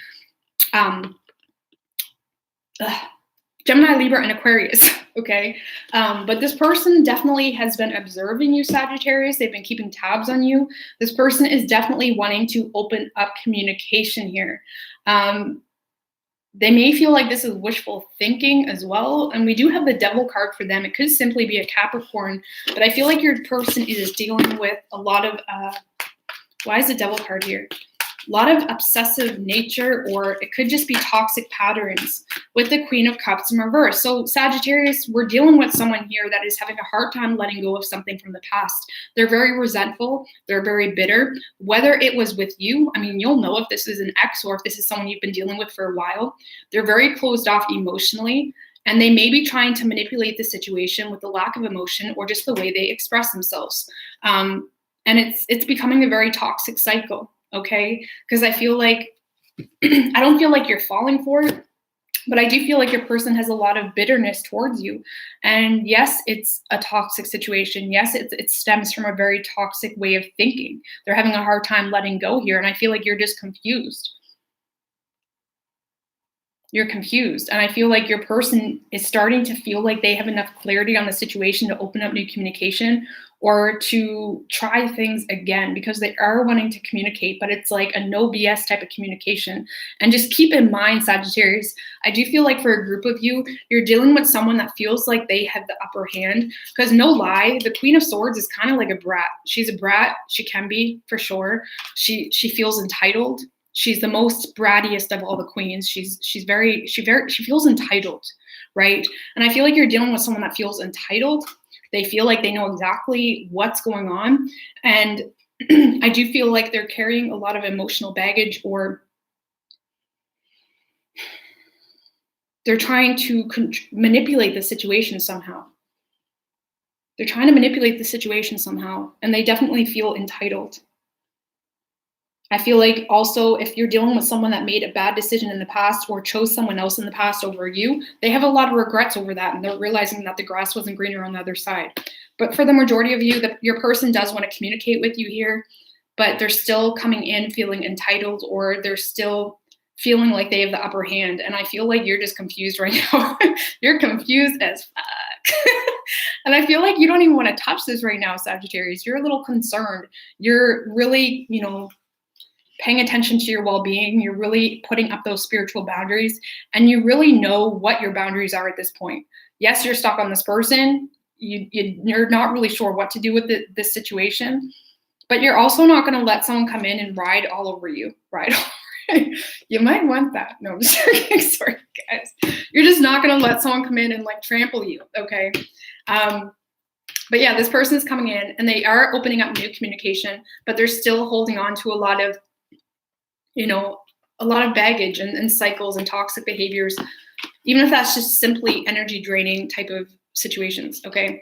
Speaker 1: Gemini, Libra, and Aquarius, okay? But this person definitely has been observing you, Sagittarius. They've been keeping tabs on you. This person is definitely wanting to open up communication here. They may feel like this is wishful thinking as well. And we do have the Devil card for them. It could simply be a Capricorn, but I feel like your person is dealing with a lot of, why is the Devil card here? A lot of obsessive nature, or it could just be toxic patterns with the Queen of Cups in reverse. So Sagittarius, we're dealing with someone here that is having a hard time letting go of something from the past. They're very resentful. They're very bitter. Whether it was with you, I mean, you'll know if this is an ex or if this is someone you've been dealing with for a while. They're very closed off emotionally, and they may be trying to manipulate the situation with the lack of emotion or just the way they express themselves. And it's becoming a very toxic cycle. Okay, because I feel like, I don't feel like you're falling for it, but I do feel like your person has a lot of bitterness towards you. And yes, it's a toxic situation. Yes, it stems from a very toxic way of thinking. They're having a hard time letting go here. And I feel like you're just confused. You're confused. And I feel like your person is starting to feel like they have enough clarity on the situation to open up new communication or to try things again, because they are wanting to communicate, but it's like a no BS type of communication. And just keep in mind, Sagittarius, I do feel like for a group of you, you're dealing with someone that feels like they have the upper hand, because no lie, the Queen of Swords is kind of like a brat. She's a brat. She can be, for sure. She feels entitled. She's the most brattiest of all the queens. She feels entitled, right? And I feel like you're dealing with someone that feels entitled. They feel like they know exactly what's going on. And I do feel like they're carrying a lot of emotional baggage, or they're trying to manipulate the situation somehow. They're trying to manipulate the situation somehow, and they definitely feel entitled. I feel like also if you're dealing with someone that made a bad decision in the past or chose someone else in the past over you, they have a lot of regrets over that, and they're realizing that the grass wasn't greener on the other side. But for the majority of you, your person does want to communicate with you here, but they're still coming in feeling entitled, or they're still feeling like they have the upper hand. And I feel like you're just confused right now. You're confused as fuck. And I feel like you don't even want to touch this right now, Sagittarius. You're a little concerned. You're really, paying attention to your well-being. You're really putting up those spiritual boundaries, and you really know what your boundaries are at this point. Yes, you're stuck on this person. You're not really sure what to do with this situation, but you're also not going to let someone come in and ride all over you. You might want that. No, I'm just kidding. Sorry, guys. You're just not going to let someone come in and like trample you. Okay. But yeah, this person is coming in and they are opening up new communication, but they're still holding on to a lot of baggage and cycles and toxic behaviors, even if that's just simply energy draining type of situations. Okay.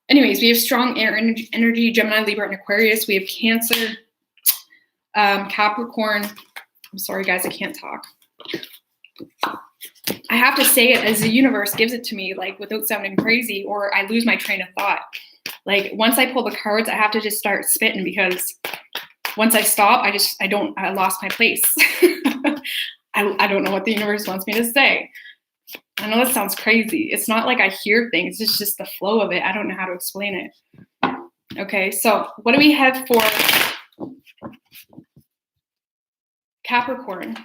Speaker 1: Anyways, we have strong air energy, Gemini, Libra, and Aquarius. We have Cancer, Capricorn. I'm sorry, guys, I can't talk. I have to say it as the universe gives it to me, like without sounding crazy, or I lose my train of thought. Like once I pull the cards, I have to just start spitting, because once I stop, I lost my place. I don't know what the universe wants me to say. I know that sounds crazy. It's not like I hear things. It's just the flow of it. I don't know how to explain it. Okay, so what do we have for Capricorn?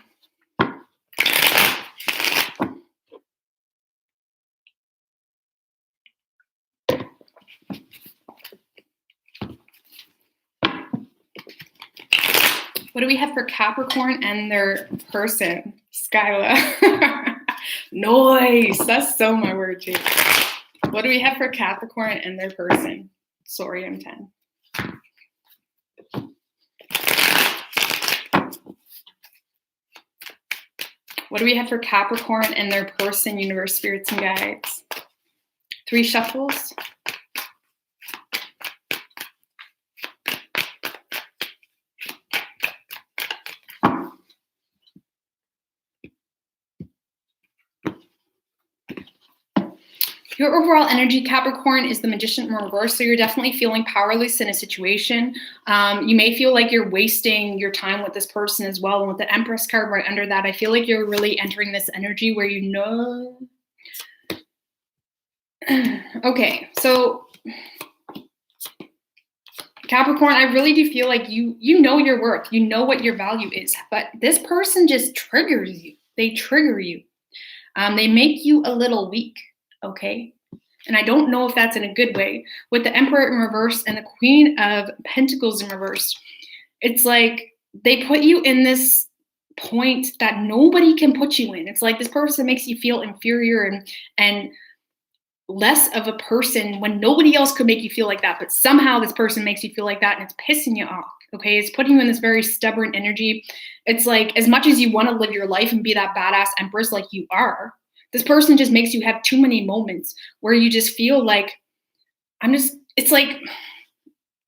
Speaker 1: What do we have for Capricorn and their person? Skyla. Nice. That's so my word, too. What do we have for Capricorn and their person? Sorry, I'm 10. What do we have for Capricorn and their person, universe, spirits, and guides? 3 shuffles. Your overall energy, Capricorn, is the Magician in reverse, so you're definitely feeling powerless in a situation. You may feel like you're wasting your time with this person as well. And with the Empress card right under that, I feel like you're really entering this energy where you know... Okay, so Capricorn, I really do feel like you know your worth. You know what your value is. But this person just triggers you. They trigger you. They make you a little weak. Okay, and I don't know if that's in a good way. With the Emperor in reverse and the Queen of Pentacles in reverse, it's like they put you in this point that nobody can put you in. It's like this person makes you feel inferior and less of a person when nobody else could make you feel like that, but somehow this person makes you feel like that, and it's pissing you off. Okay, it's putting you in this very stubborn energy. It's like, as much as you want to live your life and be that badass Empress like you are, this person just makes you have too many moments where you just feel like, it's like,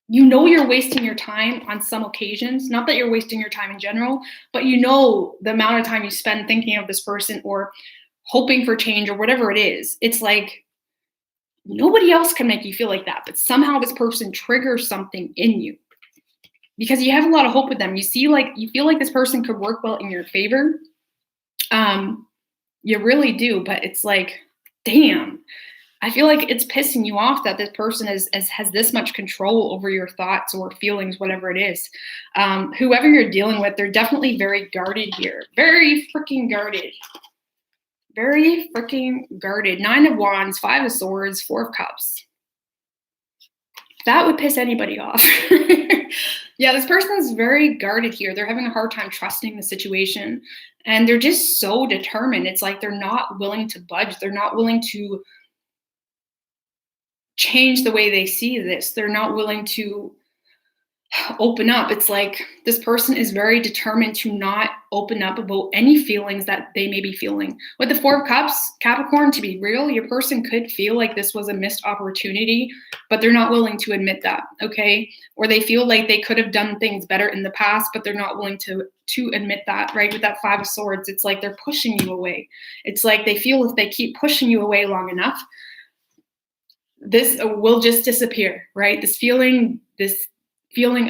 Speaker 1: you know, you're wasting your time on some occasions. Not that you're wasting your time in general, but you know the amount of time you spend thinking of this person or hoping for change or whatever it is. It's like, nobody else can make you feel like that, but somehow this person triggers something in you because you have a lot of hope with them. You feel like this person could work well in your favor. You really do, but it's like, damn, I feel like it's pissing you off that this person has this much control over your thoughts or feelings, whatever it is. Whoever you're dealing with, they're definitely very guarded here. Very freaking guarded. Very freaking guarded. 9 of Wands, 5 of Swords, 4 of Cups. That would piss anybody off. Yeah, this person is very guarded here. They're having a hard time trusting the situation. And they're just so determined. It's like they're not willing to budge. They're not willing to change the way they see this. They're not willing to open up. It's like this person is very determined to not open up about any feelings that they may be feeling. With the 4 of Cups, Capricorn, to be real, your person could feel like this was a missed opportunity, but they're not willing to admit that, okay? Or they feel like they could have done things better in the past, but they're not willing to admit that, right? With that 5 of Swords, it's like they're pushing you away. It's like they feel if they keep pushing you away long enough, this will just disappear, right? This feeling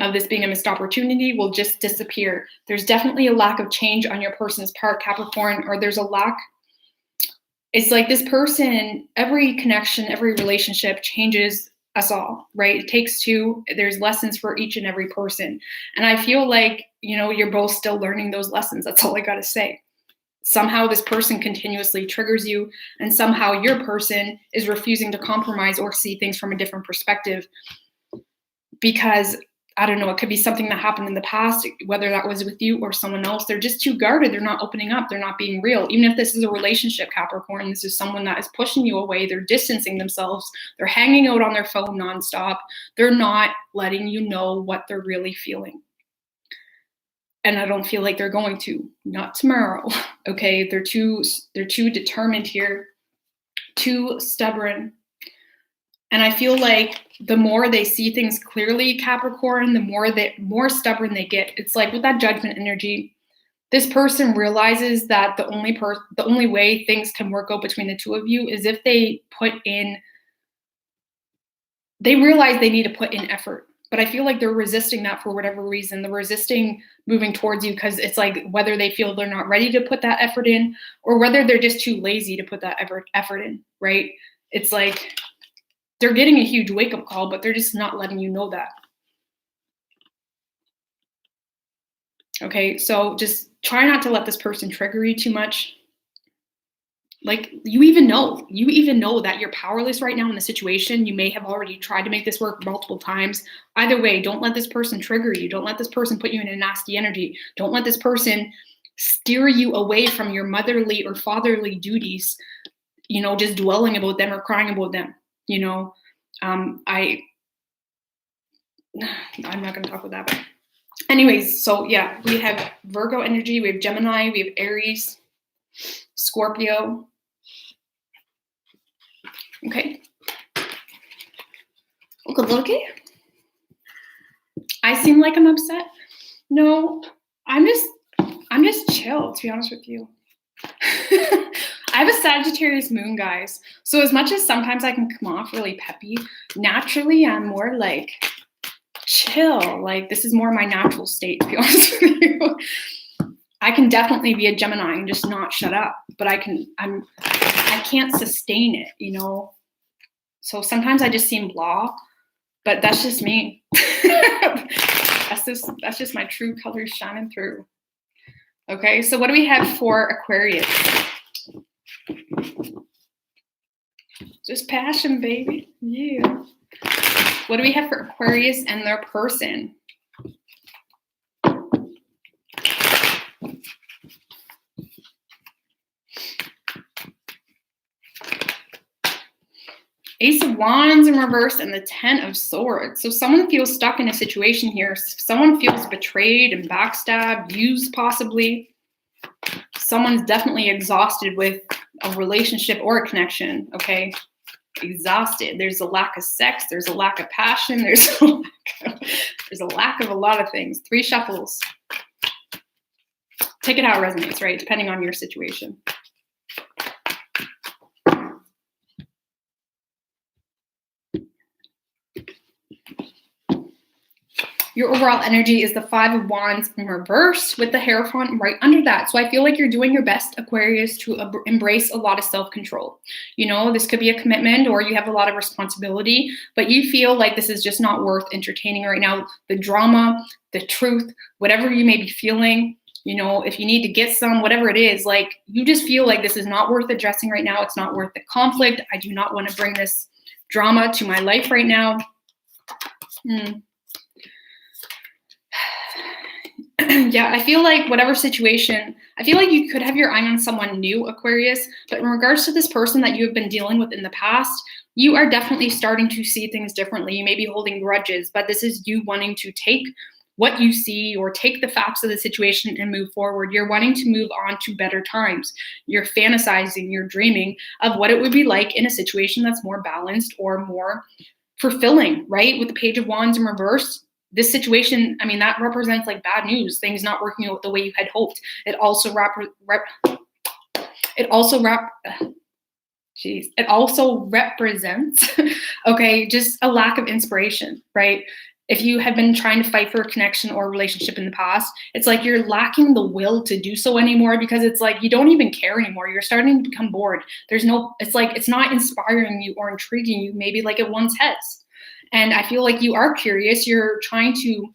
Speaker 1: of this being a missed opportunity will just disappear. There's definitely a lack of change on your person's part, Capricorn, or there's a lack. It's like this person, every connection, every relationship changes us all, right? It takes 2. There's lessons for each and every person. And I feel like, you know, you're both still learning those lessons. That's all I got to say. Somehow this person continuously triggers you, and somehow your person is refusing to compromise or see things from a different perspective because, I don't know, it could be something that happened in the past, whether that was with you or someone else. They're just too guarded. They're not opening up. They're not being real. Even if this is a relationship, Capricorn, this is someone that is pushing you away. They're distancing themselves. They're hanging out on their phone nonstop. They're not letting you know what they're really feeling. And I don't feel like they're going to. Not tomorrow, okay? They're too determined here, too stubborn. And I feel like the more they see things clearly, Capricorn, the more stubborn they get. It's like with that Judgment energy, this person realizes that the only way things can work out between the two of you is if they realize they need to put in effort. But I feel like they're resisting that for whatever reason. They're resisting moving towards you because it's like whether they feel they're not ready to put that effort in or whether they're just too lazy to put that effort in, right? It's like they're getting a huge wake-up call, but they're just not letting you know that. Okay, so just try not to let this person trigger you too much. Like you even know that you're powerless right now in the situation. You may have already tried to make this work multiple times. Either way, don't let this person trigger you. Don't let this person put you in a nasty energy. Don't let this person steer you away from your motherly or fatherly duties, just dwelling about them or crying about them. I'm not going to talk about that. But anyways, so yeah, we have Virgo energy, we have Gemini, we have Aries, Scorpio. Okay. Okay. I seem like I'm upset. No, I'm just chill, to be honest with you. I have a Sagittarius moon, guys. So as much as sometimes I can come off really peppy, naturally I'm more like chill. Like this is more my natural state, to be honest with you. I can definitely be a Gemini and just not shut up, but I can't sustain it, So sometimes I just seem blah, but that's just me. That's just my true colors shining through. Okay, so what do we have for Aquarius? Just passion, baby. Yeah. What do we have for Aquarius and their person? Ace of Wands in reverse and the Ten of Swords. So someone feels stuck in a situation here. Someone feels betrayed and backstabbed, used possibly. Someone's definitely exhausted with a relationship or a connection, okay? Exhausted. There's a lack of sex. There's a lack of passion. There's a lack of a lot of things. 3 shuffles. Take it how it resonates, right? Depending on your situation. Your overall energy is the 5 of Wands in reverse with the Hierophant right under that. So I feel like you're doing your best, Aquarius, to embrace a lot of self-control. This could be a commitment or you have a lot of responsibility, but you feel like this is just not worth entertaining right now. The drama, the truth, whatever you may be feeling, if you need to get some, whatever it is, like you just feel like this is not worth addressing right now. It's not worth the conflict. I do not want to bring this drama to my life right now. Yeah, I feel like whatever situation, I feel like you could have your eye on someone new, Aquarius, but in regards to this person that you have been dealing with in the past, you are definitely starting to see things differently. You may be holding grudges, but this is you wanting to take what you see or take the facts of the situation and move forward. You're wanting to move on to better times. You're fantasizing, you're dreaming of what it would be like in a situation that's more balanced or more fulfilling, right? With the Page of Wands in reverse, this situation, I mean, that represents like bad news, things not working out the way you had hoped. It also represents, okay, just a lack of inspiration, right? If you have been trying to fight for a connection or a relationship in the past, it's like you're lacking the will to do so anymore because it's like you don't even care anymore. You're starting to become bored. It's like it's not inspiring you or intriguing you maybe like it once has. And I feel like you are curious. You're trying to,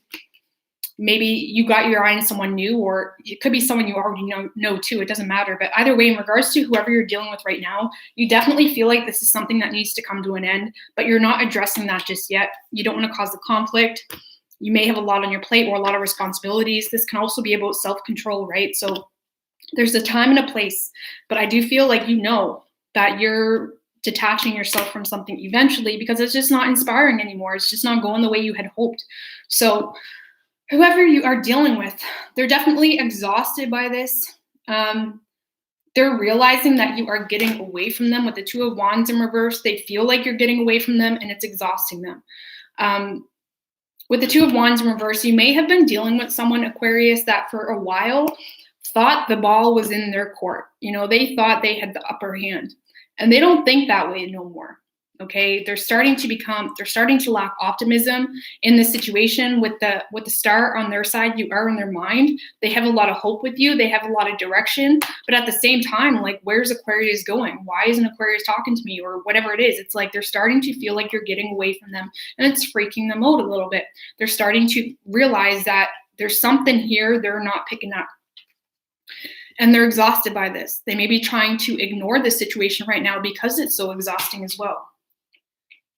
Speaker 1: maybe you got your eye on someone new, or it could be someone you already know too. It doesn't matter. But either way, in regards to whoever you're dealing with right now, you definitely feel like this is something that needs to come to an end, but you're not addressing that just yet. You don't want to cause the conflict. You may have a lot on your plate or a lot of responsibilities. This can also be about self-control, right? So there's a time and a place, but I do feel like that you're detaching yourself from something eventually because it's just not inspiring anymore. It's just not going the way you had hoped. So whoever you are dealing with, they're definitely exhausted by this. They're realizing that you are getting away from them with the 2 of Wands in reverse. They feel like you're getting away from them and it's exhausting them. With the 2 of Wands in reverse, you may have been dealing with someone, Aquarius, that for a while thought the ball was in their court. You know, they thought they had the upper hand, and they don't think that way no more. Okay, they're starting to lack optimism in the situation with the star on their side. You are in their mind. They have a lot of hope with you. They have a lot of direction, but at the same time, like, where's Aquarius going? Why isn't Aquarius talking to me, or whatever it is? It's like they're starting to feel like you're getting away from them, and it's freaking them out a little bit. They're starting to realize that there's something here they're not picking up. And they're exhausted by this. They may be trying to ignore the situation right now because it's so exhausting as well.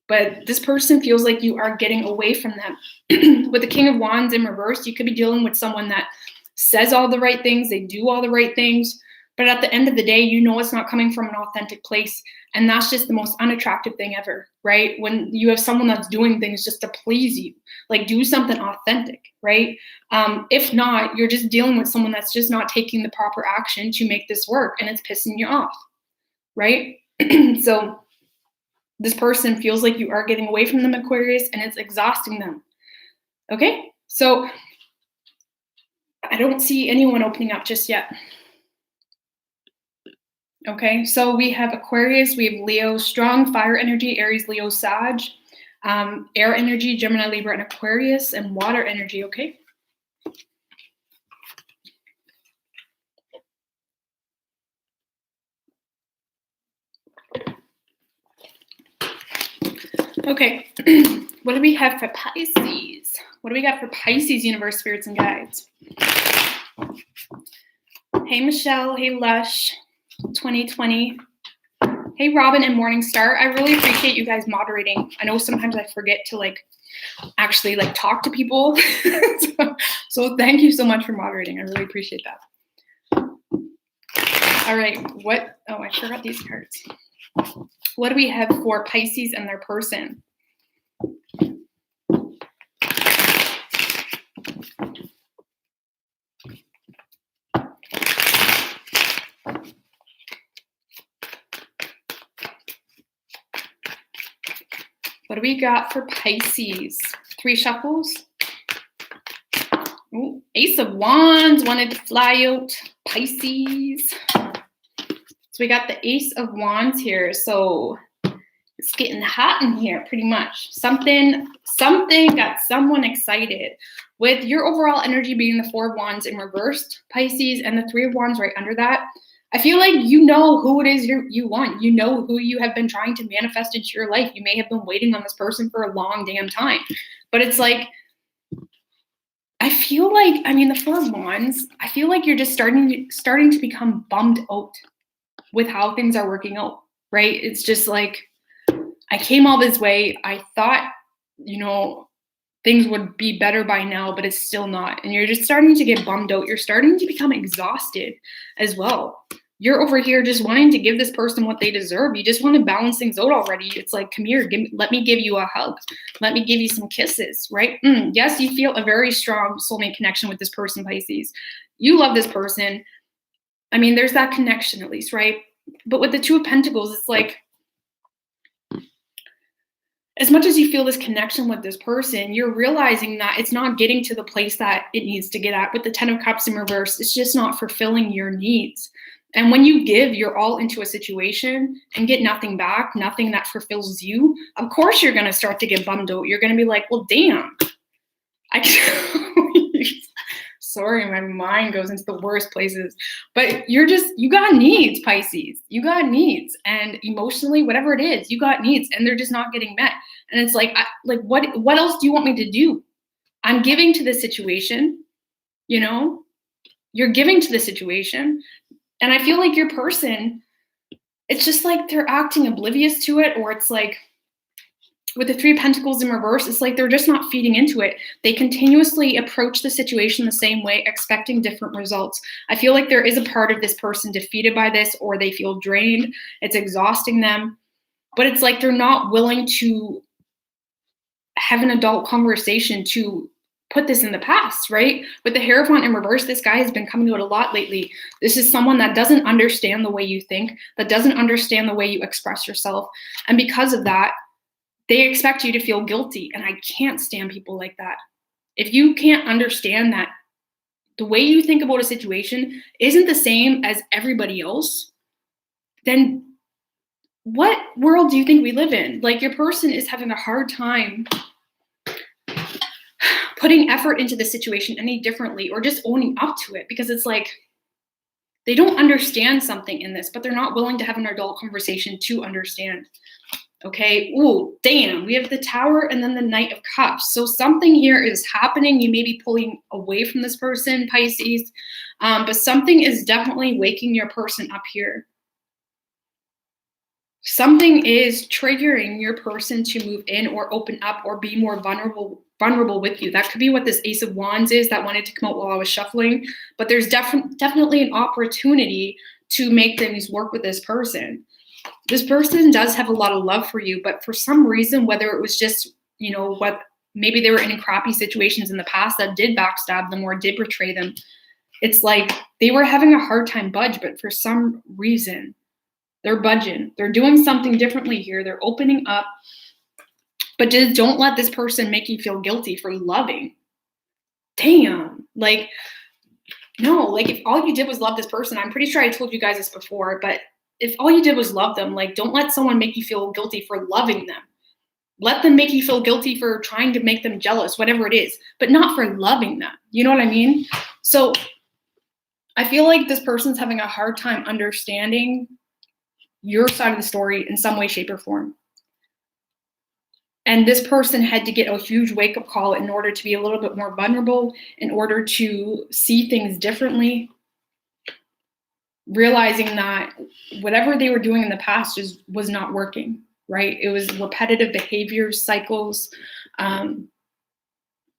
Speaker 1: But this person feels like you are getting away from them. With the King of Wands in reverse, you could be dealing with someone that says all the right things, they do all the right things, but at the end of the day, you know it's not coming from an authentic place. And that's just the most unattractive thing ever, right? When you have someone that's doing things just to please you, like, do something authentic, right? If not, you're just dealing with someone that's just not taking the proper action to make this work, and it's pissing you off, right? So this person feels like you are getting away from them, Aquarius, and it's exhausting them. Okay, so I don't see anyone opening up just yet. Okay, so we have Aquarius, we have Leo, strong fire energy, Aries, Leo, Sag, air energy, Gemini, Libra, and Aquarius, and water energy, okay? Okay, what do we have for Pisces? What do we got for Pisces, universe, spirits, and guides? Hey, Michelle. Hey, Lush. 2020. Hey, Robin and Morningstar. I really appreciate you guys moderating. I know sometimes I forget to actually talk to people. so thank you so much for moderating. I really appreciate that. All right. I forgot these cards. What do we have for Pisces and their person? What do we got for Pisces? 3 shuffles. Ooh, Ace of Wands wanted to fly out. Pisces. So we got the Ace of Wands here. So it's getting hot in here, pretty much. Something got someone excited. With your overall energy being the 4 of Wands in reversed, Pisces, and the 3 of Wands right under that, I feel like you know who it is you want. You know who you have been trying to manifest into your life. You may have been waiting on this person for a long damn time. But it's like, I feel like, the 4 of Wands, I feel like you're just starting to become bummed out with how things are working out, right? It's just like, I came all this way. I thought, things would be better by now, but it's still not. And you're just starting to get bummed out. You're starting to become exhausted as well. You're over here just wanting to give this person what they deserve. You just want to balance things out already. It's like, come here, let me give you a hug. Let me give you some kisses, right? Yes, you feel a very strong soulmate connection with this person, Pisces. You love this person. There's that connection at least, right? But with the 2 of Pentacles, it's like, as much as you feel this connection with this person, you're realizing that it's not getting to the place that it needs to get at. With the 10 of Cups in reverse, it's just not fulfilling your needs. And when you give your all into a situation and get nothing back, nothing that fulfills you, of course you're going to start to get bummed out. You're going to be like, well, damn. Sorry, my mind goes into the worst places. But you got needs, Pisces. You got needs. And emotionally, whatever it is, you got needs. And they're just not getting met. And it's like, what else do you want me to do? I'm giving to the situation, You're giving to the situation. And I feel like your person, it's just like they're acting oblivious to it, or it's like, with the 3 of Pentacles in reverse, it's like they're just not feeding into it. They continuously approach the situation the same way, expecting different results. I feel like there is a part of this person defeated by this, or they feel drained. It's exhausting them. But it's like they're not willing to have an adult conversation to put this in the past, right? With the Hierophant in reverse, this guy has been coming out a lot lately. This is someone that doesn't understand the way you think, that doesn't understand the way you express yourself. And because of that, they expect you to feel guilty. And I can't stand people like that. If you can't understand that the way you think about a situation isn't the same as everybody else, then what world do you think we live in? Like, your person is having a hard time putting effort into the situation any differently or just owning up to it, because it's like they don't understand something in this, but they're not willing to have an adult conversation to understand. Okay. Ooh, damn. We have the Tower and then the Knight of Cups. So something here is happening. You may be pulling away from this person, Pisces, but something is definitely waking your person up here. Something is triggering your person to move in or open up or be more vulnerable with you. That could be what this Ace of Wands is that wanted to come out while I was shuffling, but there's definitely an opportunity to make things work with this person. This person does have a lot of love for you, but for some reason, whether it was just, maybe they were in crappy situations in the past that did backstab them or did betray them. It's like they were having a hard time but for some reason, they're budging. They're doing something differently here. They're opening up. But just don't let this person make you feel guilty for loving. Damn. Like, no, like if all you did was love this person, I'm pretty sure I told you guys this before, but if all you did was love them, like, don't let someone make you feel guilty for loving them. Let them make you feel guilty for trying to make them jealous, whatever it is, but not for loving them. You know what I mean? So I feel like this person's having a hard time understanding your side of the story in some way, shape, or form. And this person had to get a huge wake-up call in order to be a little bit more vulnerable, in order to see things differently, realizing that whatever they were doing in the past just was not working, right? It was repetitive behaviors, cycles.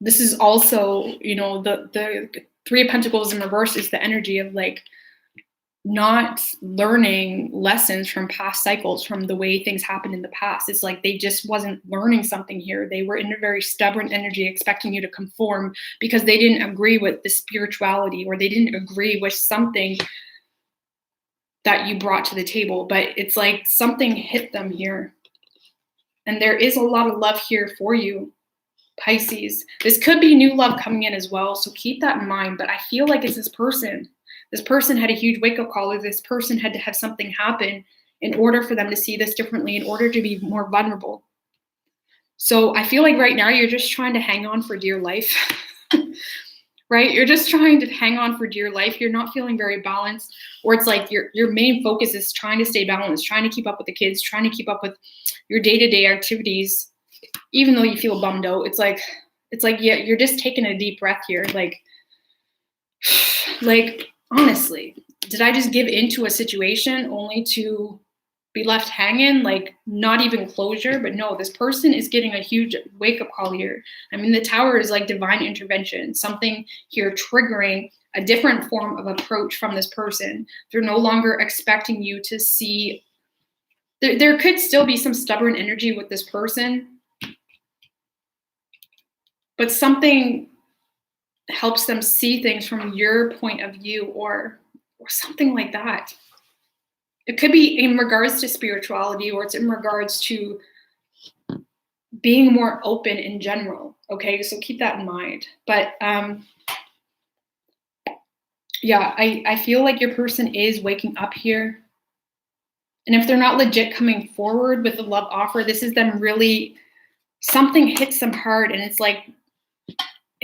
Speaker 1: This is also, the Three of Pentacles in reverse is the energy of like not learning lessons from past cycles, from the way things happened in the past. It's like they just wasn't learning something here. They were in a very stubborn energy, expecting you to conform because they didn't agree with the spirituality, or they didn't agree with something that you brought to the table. But it's like something hit them here. And there is a lot of love here for you, Pisces. This could be new love coming in as well, so keep that in mind. But I feel like it's this person. This person had a huge wake-up call, or this person had to have something happen in order for them to see this differently, in order to be more vulnerable. So I feel like right now you're just trying to hang on for dear life, right? You're just trying to hang on for dear life. You're not feeling very balanced, or it's like your main focus is trying to stay balanced, trying to keep up with the kids, trying to keep up with your day-to-day activities, even though you feel bummed out. It's like, yeah, you're just taking a deep breath here. Like, honestly, did I just give into a situation only to be left hanging? Like, not even closure? But no, this person is getting a huge wake-up call here. I mean, the Tower is like divine intervention, something here triggering a different form of approach from this person. They're no longer expecting you to see. There could still be some stubborn energy with this person, but something helps them see things from your point of view, or something like that. It could be in regards to spirituality, or it's in regards to being more open in general. Okay, so keep that in mind. But yeah, I feel like your person is waking up here. And if they're not legit coming forward with a love offer, this is them really, something hits them hard, and it's like,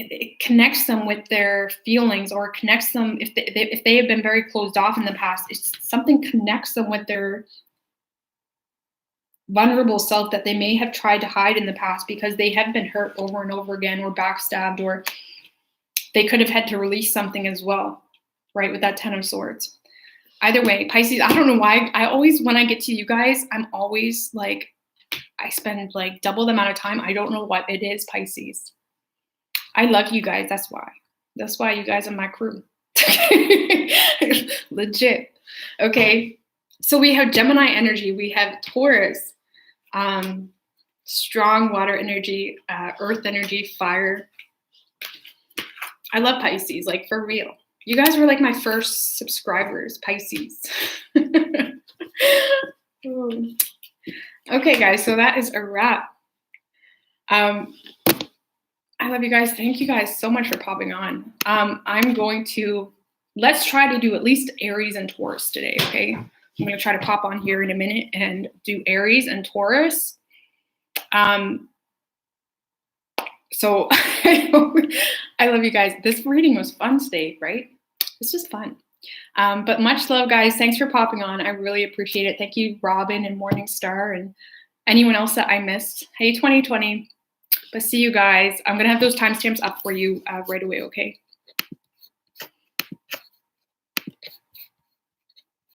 Speaker 1: it connects them with their feelings, or connects them, if they have been very closed off in the past, it's something connects them with their vulnerable self that they may have tried to hide in the past because they have been hurt over and over again, or backstabbed, or they could have had to release something as well, right, with that Ten of Swords. Either way, Pisces, I don't know why, I always, when I get to you guys, I'm always like, I spend like double the amount of time. I don't know what it is, Pisces. I love you guys. That's why. That's why you guys are my crew. Legit. Okay. So we have Gemini energy. We have Taurus, strong water energy, earth energy, fire. I love Pisces, like for real. You guys were like my first subscribers, Pisces. Okay, guys. So that is a wrap. I I love you guys. Thank you guys so much for popping on. Let's try to do at least Aries and Taurus today, okay? I'm going to try to pop on here in a minute and do Aries and Taurus. So I love you guys. This reading was fun today, right? It's just fun. But much love, guys. Thanks for popping on. I really appreciate it. Thank you, Robin and Morningstar and anyone else that I missed. Hey, 2020. But see you guys. I'm going to have those timestamps up for you right away, okay?